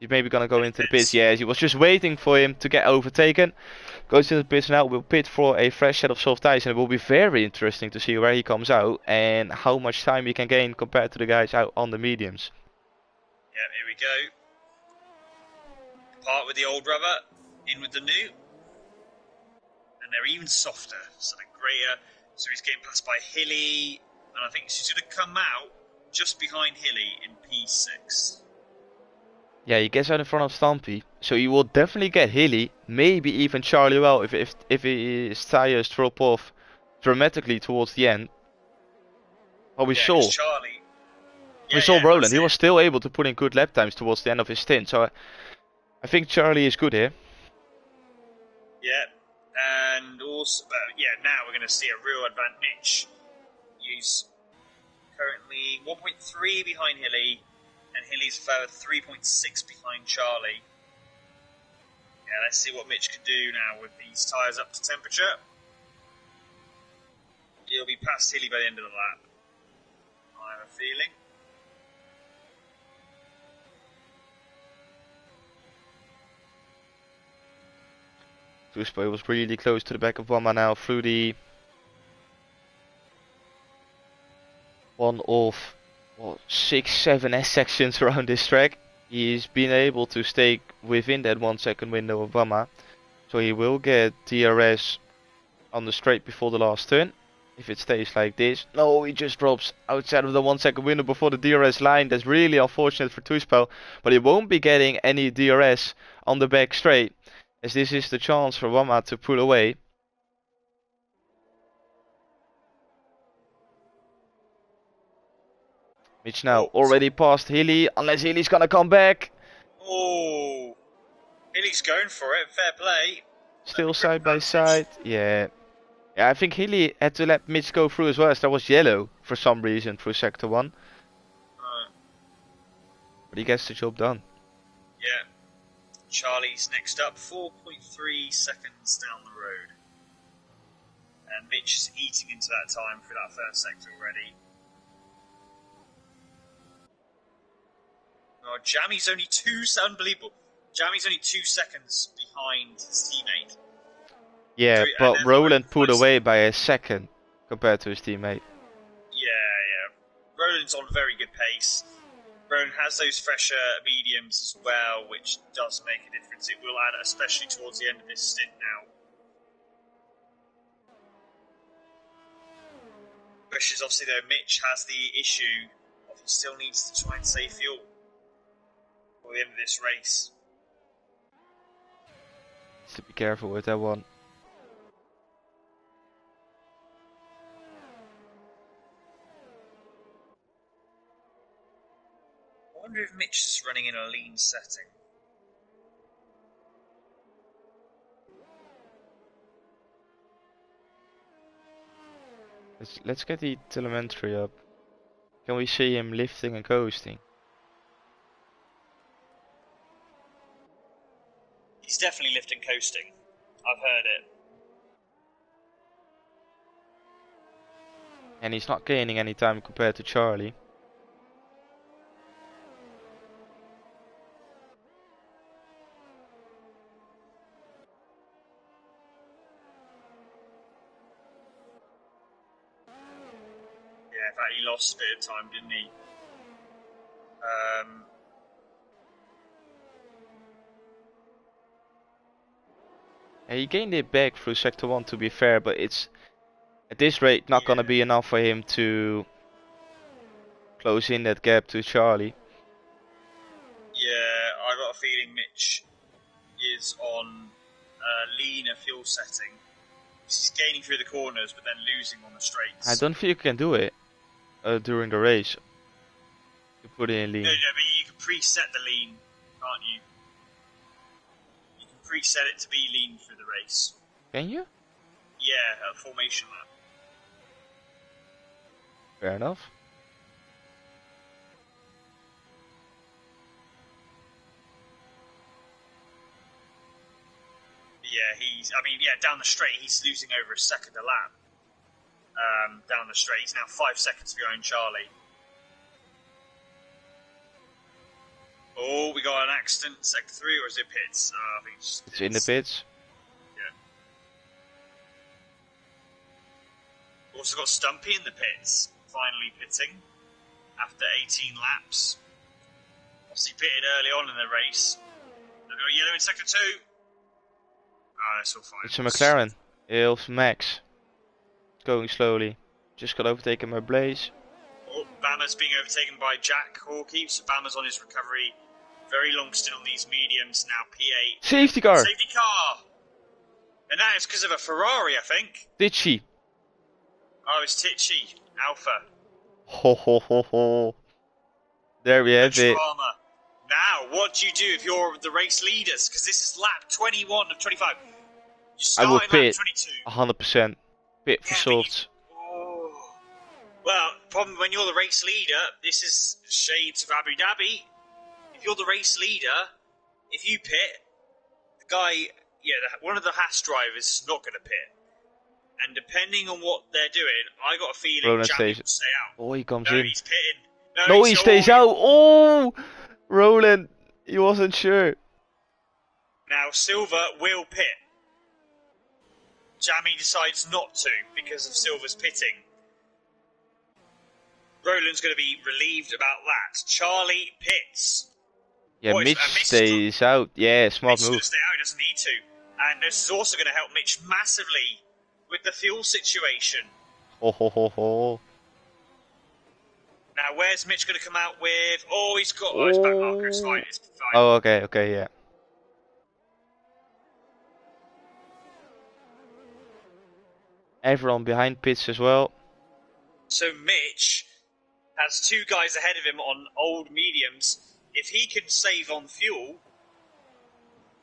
He's maybe gonna go into the pits. Yeah, he was just waiting for him to get overtaken. Goes to the pits now. Will pit for a fresh set of soft tires, and it will be very interesting to see where he comes out and how much time he can gain compared to the guys out on the mediums. Yeah, here we go. Part with the old rubber, in with the new. And they're even softer, so they're greater. So he's getting passed by Hilly, and I think she's going to come out just behind Hilly in P6. Yeah, he gets out in front of Stampy, so he will definitely get Hilly, maybe even Charlie well if his tires drop off dramatically towards the end. But we saw Charlie. Roland. He was still able to put in good lap times towards the end of his stint, so I think Charlie is good here. Yeah, and also, now we're going to see a real advantage. He's currently 1.3 behind Hilly, and Hilly's further 3.6 behind Charlie. Yeah, let's see what Mitch can do now with these tyres up to temperature. He'll be past Hilly by the end of the lap, I have a feeling. Tuspo was really close to the back of Wama now through the one of 6-7 S sections around this track. He's been able to stay within that 1 second window of Wama, so he will get DRS on the straight before the last turn if it stays like this. No, he just drops outside of the 1 second window before the DRS line. That's really unfortunate for Tuspo, but he won't be getting any DRS on the back straight, as this is the chance for Wama to pull away. Mitch now already past Hilly, unless Hilly's gonna come back. Oh, Hilly's going for it, fair play. Still side by side, yeah. Yeah, I think Hilly had to let Mitch go through as well, as there was yellow for some reason through sector 1. But he gets the job done. Yeah. Charlie's next up, 4.3 seconds down the road. And Mitch is eating into that time for that first sector already. Oh, Jammy's only unbelievable. Jammy's only 2 seconds behind his teammate. Yeah, but Roland pulled away by a second compared to his teammate. Yeah. Roland's on very good pace. Roland has those fresher mediums as well, which does make a difference. It will add, especially towards the end of this stint now. Which is obviously, though, Mitch has the issue of he still needs to try and save fuel for the end of this race. Needs to be careful with that one. I wonder if Mitch is running in a lean setting. Let's get the telemetry up. Can we see him lifting and coasting? He's definitely lifting coasting. I've heard it. And he's not gaining any time compared to Charlie. Yeah, in fact, he lost a bit of time, didn't he? He gained it back through sector 1 to be fair, but it's at this rate not gonna be enough for him to close in that gap to Charlie. Yeah, I got a feeling Mitch is on a leaner fuel setting. He's gaining through the corners, but then losing on the straights. I don't think you can do it during the race. You put it in lean. No, but you can preset the lean, can't you? You can preset it to be lean through the race. Can you? Yeah, a formation lap. Fair enough. yeah, down the straight, he's losing over a second a lap. Down the straight, he's now 5 seconds behind Charlie. Oh, we got an accident, sector 3, or is it pits? I think it's in the pits. Yeah. Also got Stumpy in the pits, finally pitting after 18 laps. Obviously pitted early on in the race. They've got yellow in sector 2. Oh, that's all fine. It's a McLaren. It's Max. Going slowly. Just got overtaken by Blaze. Oh, Bama's being overtaken by Jack Hawkey, so Bama's on his recovery. Very long still on these mediums, now P8. Safety car! Safety car! And that is because of a Ferrari, I think. Did she? Oh, it's Tichy, Alpha. Ho ho ho ho. There we have it. Drama. Now, what do you do if you're the race leaders? Because this is lap 21 of 25. You start I would in pit lap 22. 100%. Pit for Yeah, softs. Oh. Well, problem when you're the race leader, this is shades of Abu Dhabi. If you're the race leader, if you pit, the guy, one of the Haas drivers is not going to pit. And depending on what they're doing, I got a feeling Jamie will stay out. Oh, he comes no, in. He's pitting. No, he stays out. Oh, Roland, he wasn't sure. Now Silver will pit. Jamie decides not to because of Silver's pitting. Roland's going to be relieved about that. Charlie pits. Yeah, Mitch stays out. Yeah, smart Mitch move. Stay out. He doesn't need to. And this is also going to help Mitch massively with the fuel situation. Ho ho ho ho. Now, where's Mitch going to come out with? Oh, he's got. Oh, his back marker. It's fine. It's fine. Oh, okay, yeah. Everyone behind pits as well. So Mitch has 2 guys ahead of him on old mediums. If he can save on fuel,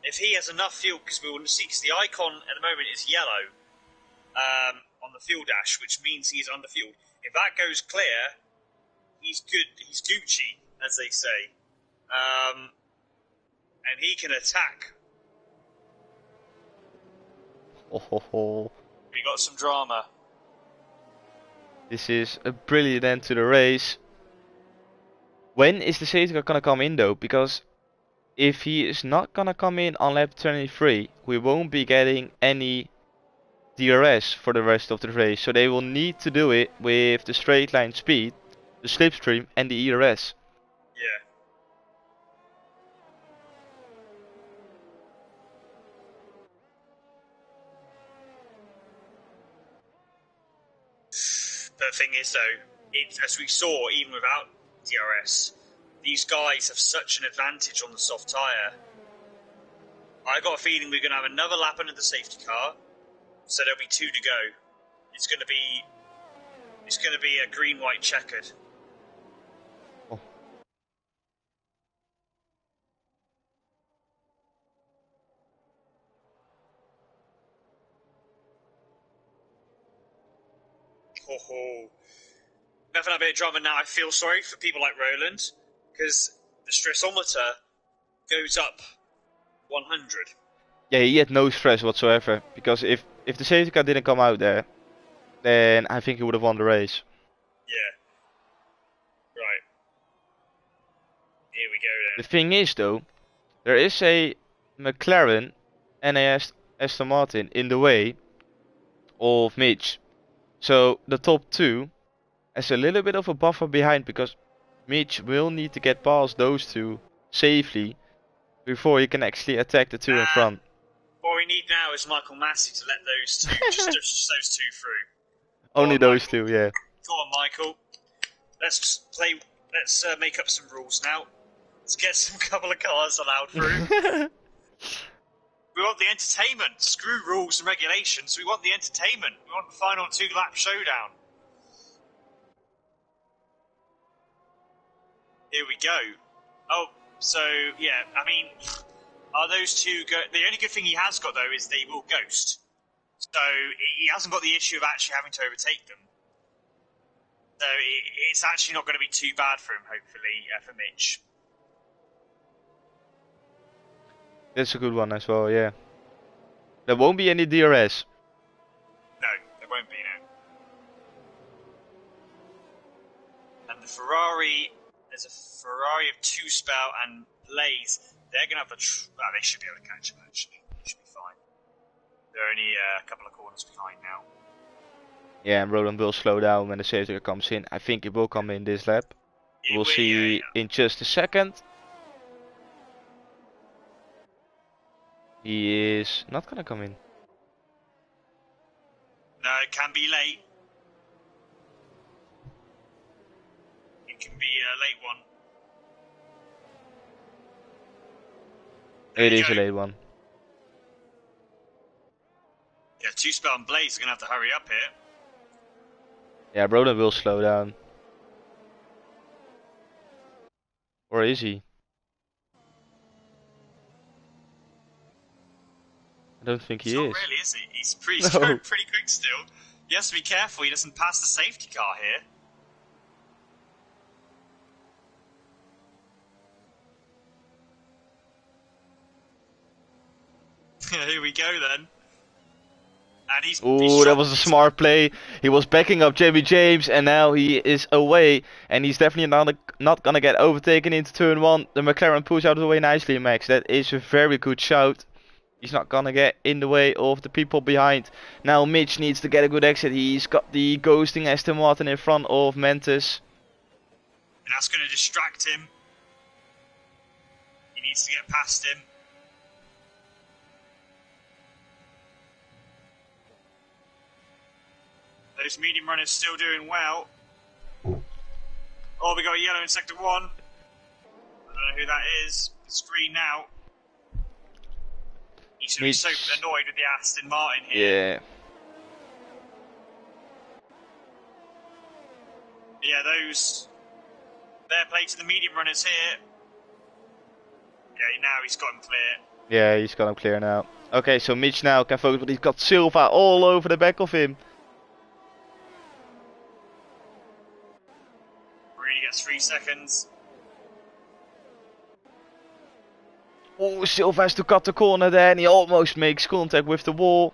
if he has enough fuel, because we will see, because the icon at the moment is yellow on the fuel dash, which means he's underfueled. If that goes clear, he's good. He's Gucci, as they say, and he can attack. Ho ho ho. We got some drama. This is a brilliant end to the race. When is the safety car gonna come in though? Because if he is not gonna come in on lap 23, we won't be getting any DRS for the rest of the race. So they will need to do it with the straight line speed, the slipstream and the ERS. Yeah. The thing is though, as we saw, even without DRS, these guys have such an advantage on the soft tyre. I got a feeling we're going to have another lap under the safety car, so there'll be 2 to go. It's going to be a green-white checkered. Oh. Oh. Nothing a bit of drama now. I feel sorry for people like Roland, because the stressometer goes up 100. Yeah, he had no stress whatsoever. Because if the safety car didn't come out there, then I think he would have won the race. Yeah. Right. Here we go then. The thing is though, there is a McLaren and a Aston Martin in the way of Mitch. So the top 2 has a little bit of a buffer behind, because Mitch will need to get past those 2 safely before he can actually attack the 2 in front. What we need now is Michael Massey to let those 2, just those 2 through. Only those Michael. 2, yeah. Go on, Michael. Let's make up some rules now. Let's get some couple of cars allowed through. We want the entertainment. Screw rules and regulations. We want the entertainment. We want the final 2-lap showdown. Here we go. Oh, so, yeah, I mean, are those 2 go... The only good thing he has got, though, is they will ghost. So he hasn't got the issue of actually having to overtake them. So it's actually not going to be too bad for him, hopefully, for Mitch. That's a good one as well, yeah. There won't be any DRS. No, there won't be now. And the Ferrari, there's a Ferrari of Two Spout and Blaze. They're going to have to. They should be able to catch him, actually. They should be fine. They're only a couple of corners behind now. Yeah, and Roland will slow down when the safety car comes in. I think it will come in this lap. We'll see in just a second. He is not gonna come in. No, it can be late. It can be a late one. It is a late one. Yeah, Two Spell and Blaze are going to have to hurry up here. Yeah, Roland will slow down. Or is he? I don't think he He's not is. really, is he? He's pretty, No. pretty quick still. He has to be careful he doesn't pass the safety car here. Here we go then. And he's That was a smart play. He was backing up Jimmy James, and now he is away, and he's definitely not gonna get overtaken into turn one. The McLaren pulls out of the way nicely, Max. That is a very good shout. He's not gonna get in the way of the people behind. Now Mitch needs to get a good exit. He's got the ghosting Aston Martin in front of Mentis. And that's going to distract him. He needs to get past him. Those medium runners still doing well. Oh, we got a yellow in sector 1. I don't know who that is. It's green now. He's going to be so annoyed with the Aston Martin here. Yeah. Yeah, those... They're playing to the medium runners here. Yeah, now he's got him clear. Yeah, he's got him clear now. Okay, so Mitch now can focus, but he's got Silva all over the back of him. Really gets 3 seconds. Oh, Silva has to cut the corner there, and he almost makes contact with the wall.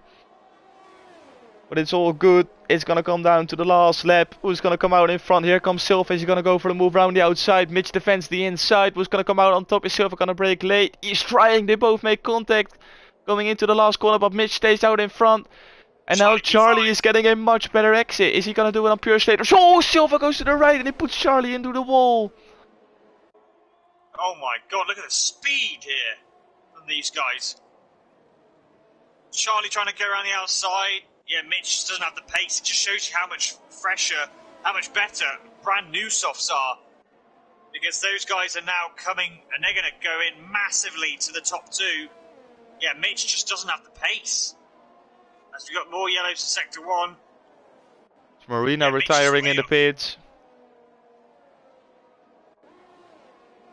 But it's all good. It's gonna come down to the last lap. Who's gonna come out in front? Here comes Silva. He's gonna go for the move around the outside. Mitch defends the inside. Who's gonna come out on top? Is Silva gonna brake late? He's trying. They both make contact going into the last corner, but Mitch stays out in front. And now Charlie is getting a much better exit. Is he gonna do it on pure straight? Oh, Silva goes to the right and he puts Charlie into the wall. Oh my god, look at the speed here from these guys. Charlie trying to go around the outside. Yeah, Mitch just doesn't have the pace. It just shows you how much fresher, how much better brand new softs are. Because those guys are now coming and they're going to go in massively to the top 2. Yeah, Mitch just doesn't have the pace. As we've got more yellows in sector 1. It's Marina retiring in the pits.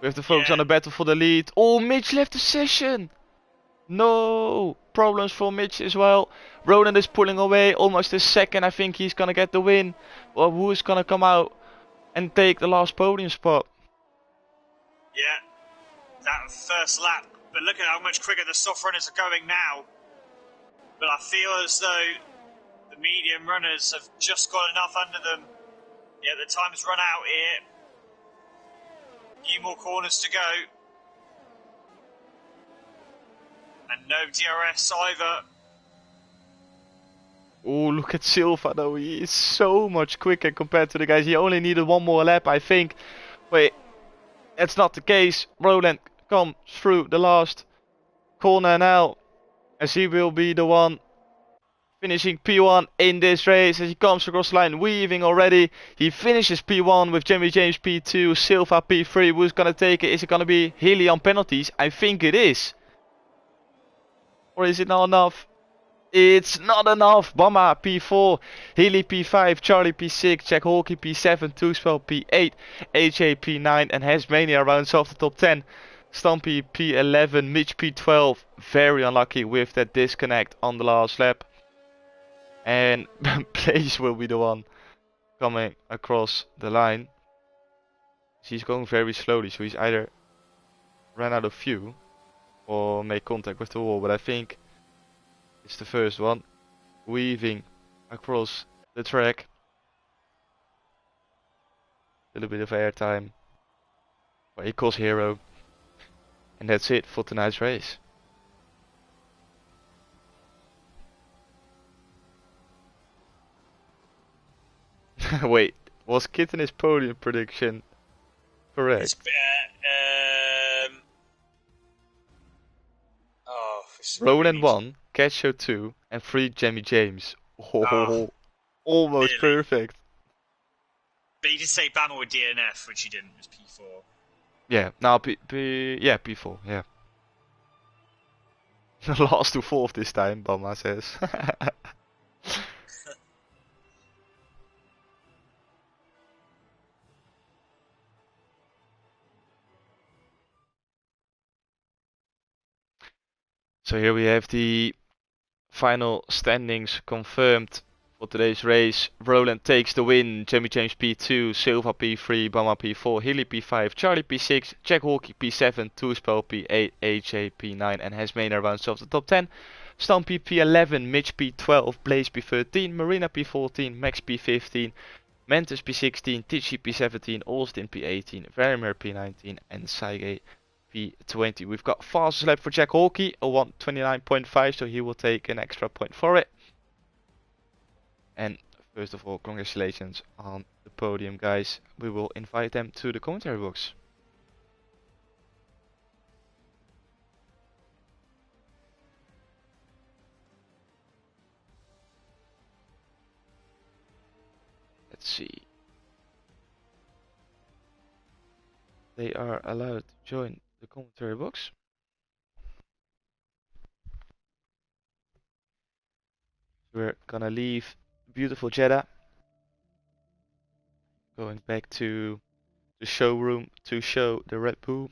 We have to focus on the battle for the lead. Oh, Mitch left the session. No problems for Mitch as well. Roland is pulling away almost a second. I think he's gonna get the win. Well, who's gonna come out and take the last podium spot? Yeah, that first lap. But look at how much quicker the soft runners are going now. But I feel as though the medium runners have just got enough under them. Yeah, the time's run out here. A few more corners to go. And no DRS either. Oh, look at Silva though. He is so much quicker compared to the guys. He only needed one more lap, I think. Wait, that's not the case. Roland comes through the last corner now, as he will be the one finishing P1 in this race. As he comes across the line, weaving already. He finishes P1 with Jimmy James P2, Silva P3. Who's gonna take it? Is it gonna be Healy on penalties? I think it is. Or is it not enough? It's not enough. Bama P4, Healy P5, Charlie P6, Jack Hawkey P7, Tuxwell P8, AJ P9, and Hasmania rounds off the top 10. Stumpy P11, Mitch P12. Very unlucky with that disconnect on the last lap. And Blaze will be the one coming across the line. He's going very slowly, so he's either ran out of fuel or made contact with the wall, but I think It's the first one. Weaving across the track. A little bit of airtime for Eco's hero. And that's it for tonight's race. Wait, was Kitten's podium prediction correct? Roland 1, Catcho 2, and 3 Jamie James. Oh, almost nearly. perfect. But he did say Bama with DNF, which he didn't. It was P4. Yeah, now P4, yeah. Last to fourth this time, Bama says. So here we have the final standings confirmed for today's race. Roland takes the win, Jamie James P2, Silva P3, Bama P4, Hilly P5, Charlie P6, Jack Hawkey P7, Toospel P8, AJ P9 and Hasmena rounds off the top 10. Stampy P11, Mitch P12, Blaze P13, Marina P14, Max P15, Mentus P16, Tichy P17, Austin P18, Verimir P19 and Saige P20. We've got fastest lap for Jack Hawkey, a 1:29.5, so he will take an extra point for it. And first of all, congratulations on the podium, guys. We will invite them to the commentary box. Let's see. They are allowed to join the commentary box. We're gonna leave beautiful Jeddah, going back to the showroom to show the Red Bull.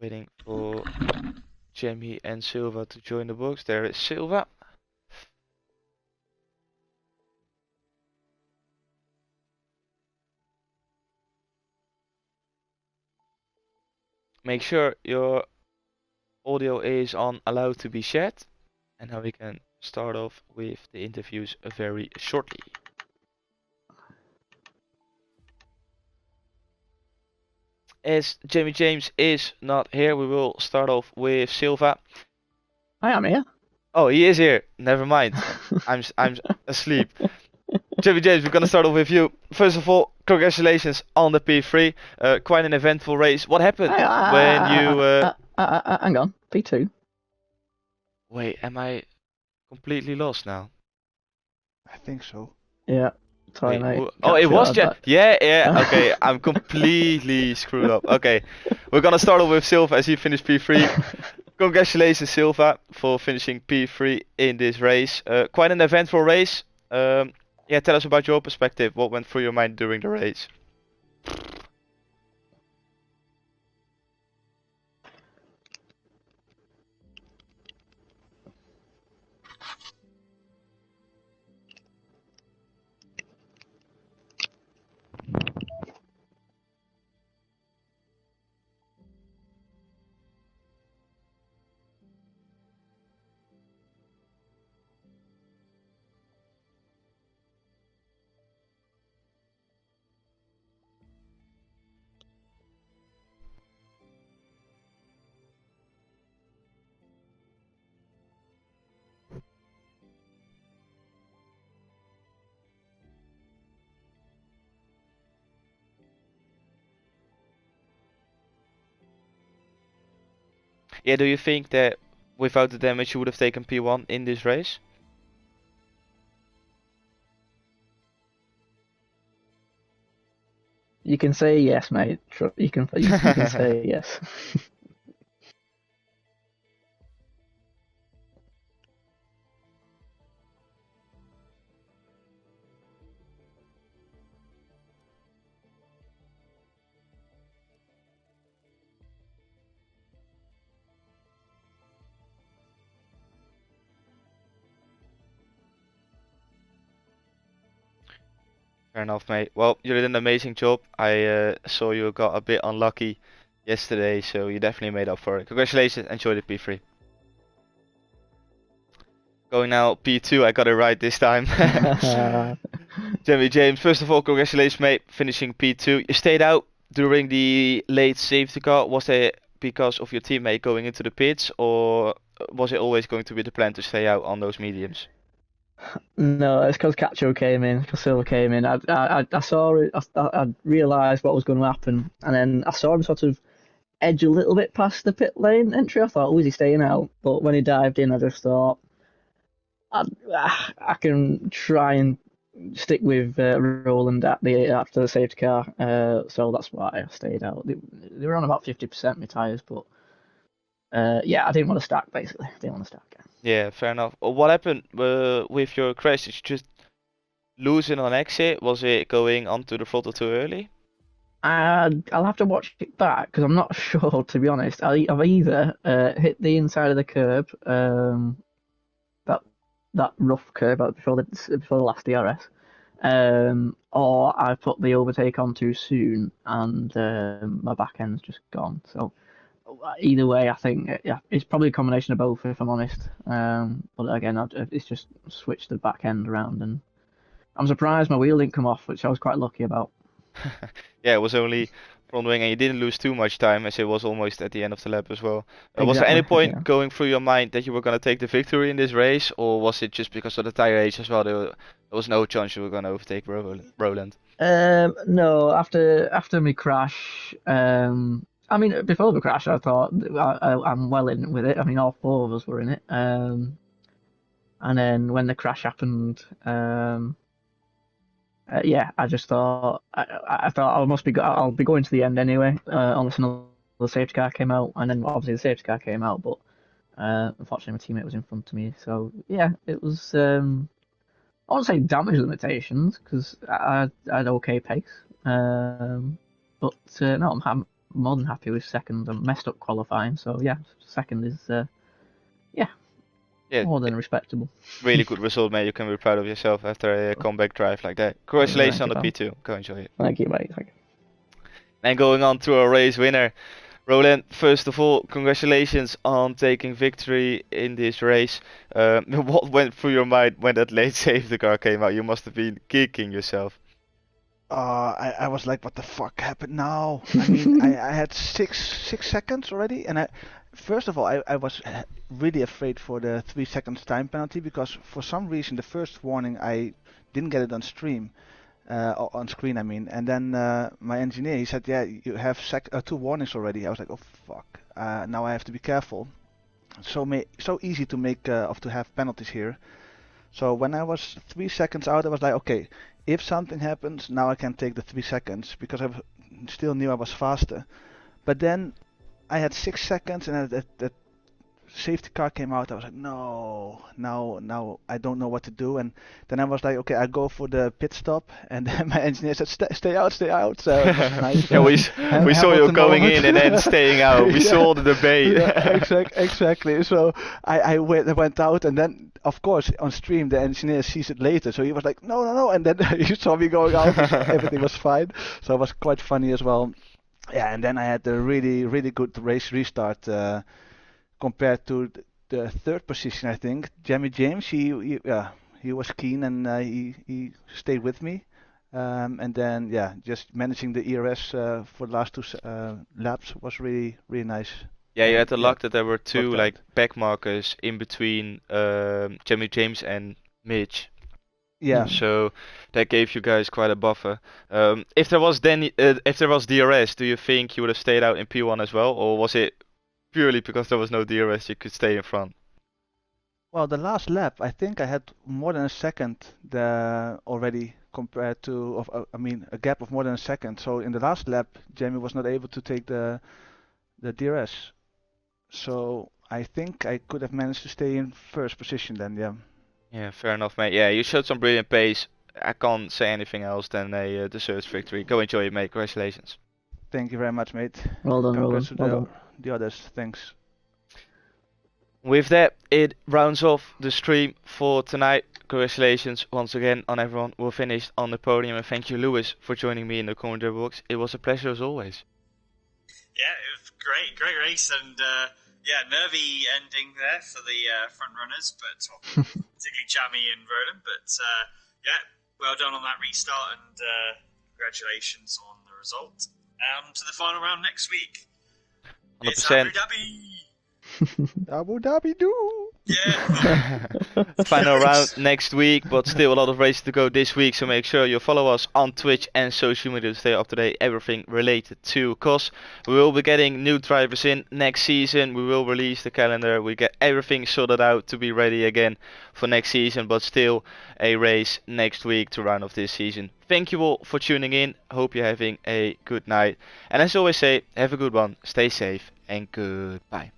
Waiting for Jamie and Silva to join the box. There is Silva. Make sure your audio is on allowed to be shared. And now we can start off with the interviews very shortly. As Jamie James is not here, we will start off with Silva. I am here. Oh, he is here. Never mind. I'm asleep. Jamie James, we're gonna start off with you. First of all, congratulations on the P3. Quite an eventful race. What happened when you? Hang on, P2. Wait, am I completely lost now? I think so. Yeah. Sorry, Wait, mate. oh, it was yeah. Okay, I'm completely screwed up. Okay, we're gonna start off with Silva as he finished P3. Congratulations, Silva, for finishing P3 in this race. Quite an eventful race. Yeah, tell us about your perspective. What went through your mind during the race? Yeah, do you think that without the damage you would have taken P1 in this race? You can say yes, mate. Sure, you can say yes. Fair enough, mate. Well, you did an amazing job. I saw you got a bit unlucky yesterday, so you definitely made up for it. Congratulations, enjoy the P3. Going now P2, I got it right this time. Jimmy James, first of all, congratulations, mate, finishing P2. You stayed out during the late safety car. Was it because of your teammate going into the pits, or was it always going to be the plan to stay out on those mediums? No, it's because Cacho came in, because Silva came in. I saw it, I realised what was going to happen, and then I saw him sort of edge a little bit past the pit lane entry. I thought, oh, is he staying out? But when he dived in, I just thought, I can try and stick with Roland after the safety car. So that's why I stayed out. They were on about 50% my tyres, but yeah, I didn't want to stack, basically. I didn't want to stack. Yeah, fair enough. What happened with your crash? Did you just lose it on exit? Was it going onto the throttle too early? I'll have to watch it back because I'm not sure, to be honest. I've either hit the inside of the curb, that that rough curb before the last DRS, or I put the overtake on too soon and my back end's just gone. So either way, I think yeah, it's probably a combination of both, if I'm honest. But again, it's just switched the back end around, and I'm surprised my wheel didn't come off, which I was quite lucky about. Yeah, it was only front wing, and you didn't lose too much time as it was almost at the end of the lap as well. Was there any Exactly, yeah. point going through your mind that you were gonna take the victory in this race, or was it just because of the tire age as well? There was no chance you were gonna overtake Roland. No, after my crash, I mean, before the crash, I thought I'm well in with it. I mean, all four of us were in it. And then when the crash happened, yeah, I just thought I thought I'll be going to the end anyway, unless another safety car came out, and then obviously the safety car came out, but unfortunately my teammate was in front of me, so yeah, it was. I won't say damage limitations because I had okay pace, but no, I'm more than happy with second. I messed up qualifying, so yeah, second is yeah, Yeah, more than respectable. really good result, mate. You can be proud of yourself after a comeback drive like that. Congratulations Thank on you, the pal. P2. Go enjoy it. Thank you, mate. Thank you. And going on to our race winner, Roland. First of all, congratulations on taking victory in this race. What went through your mind when that late safety car came out? You must have been kicking yourself. I was like, what the fuck happened now? I mean, I had six seconds already, and first of all, I was really afraid for the 3 seconds time penalty because for some reason the first warning I didn't get it on stream, on screen I mean, and then my engineer he said, yeah, you have two warnings already. I was like, oh fuck, now I have to be careful. So easy to make of to have penalties here. So when I was 3 seconds out, I was like, okay, if something happens, now I can take the 3 seconds because still knew I was faster. But then I had 6 seconds, and that safety car came out. I was like, no, now I don't know what to do. And then I was like, okay, I'll go for the pit stop. And then my engineer said, stay out, stay out. So it was nice. Yeah, we saw you Hamilton going moment. in and then staying out. We Yeah. saw the debate. Yeah, exactly. So I went out, and then of course on stream the engineer sees it later. So he was like, no, and then he saw me going out. Everything was fine. So it was quite funny as well. Yeah, and then I had a really good race restart compared to the third position. I think Jamie James, he was keen and he stayed with me. And then yeah, just managing the ERS for the last two laps was really nice. Yeah, you So had the yeah, luck that there were two worked like out. back markers in between Jimmy James and Mitch. Yeah. So that gave you guys quite a buffer. If there was DRS, do you think you would have stayed out in P1 as well, or was it purely because there was no DRS you could stay in front? Well, the last lap, I think I had more than a second already compared to, I mean, a gap of more than a second. So in the last lap, Jamie was not able to take the DRS. So I think I could have managed to stay in first position then, yeah. Yeah, fair enough, mate. Yeah, you showed some brilliant pace. I can't say anything else than a deserved victory. Go enjoy it, mate. Congratulations. Thank you very much, mate. Well done, Congrats Roland. to Well done. the others. Thanks. with that, it rounds off the stream for tonight. Congratulations once again on everyone who finished on the podium, and thank you, Lewis, for joining me in the commentary box. It was a pleasure as always. Yeah, it was great race, and nervy ending there for the front runners, but particularly Jamie and Roland. But well done on that restart, and congratulations on the result. To the final round next week. 100%. It's Abu Dhabi. Abu Dhabi do. Yeah. Final round next week, but still a lot of races to go this week, so make sure you follow us on Twitch and social media to stay up to date, everything related to COS. We will be getting new drivers in next season. We will release the calendar. We get everything sorted out to be ready again for next season, but still a race next week to round off this season. Thank you all for tuning in. Hope you're having a good night, and as always say, have a good one, stay safe, and goodbye.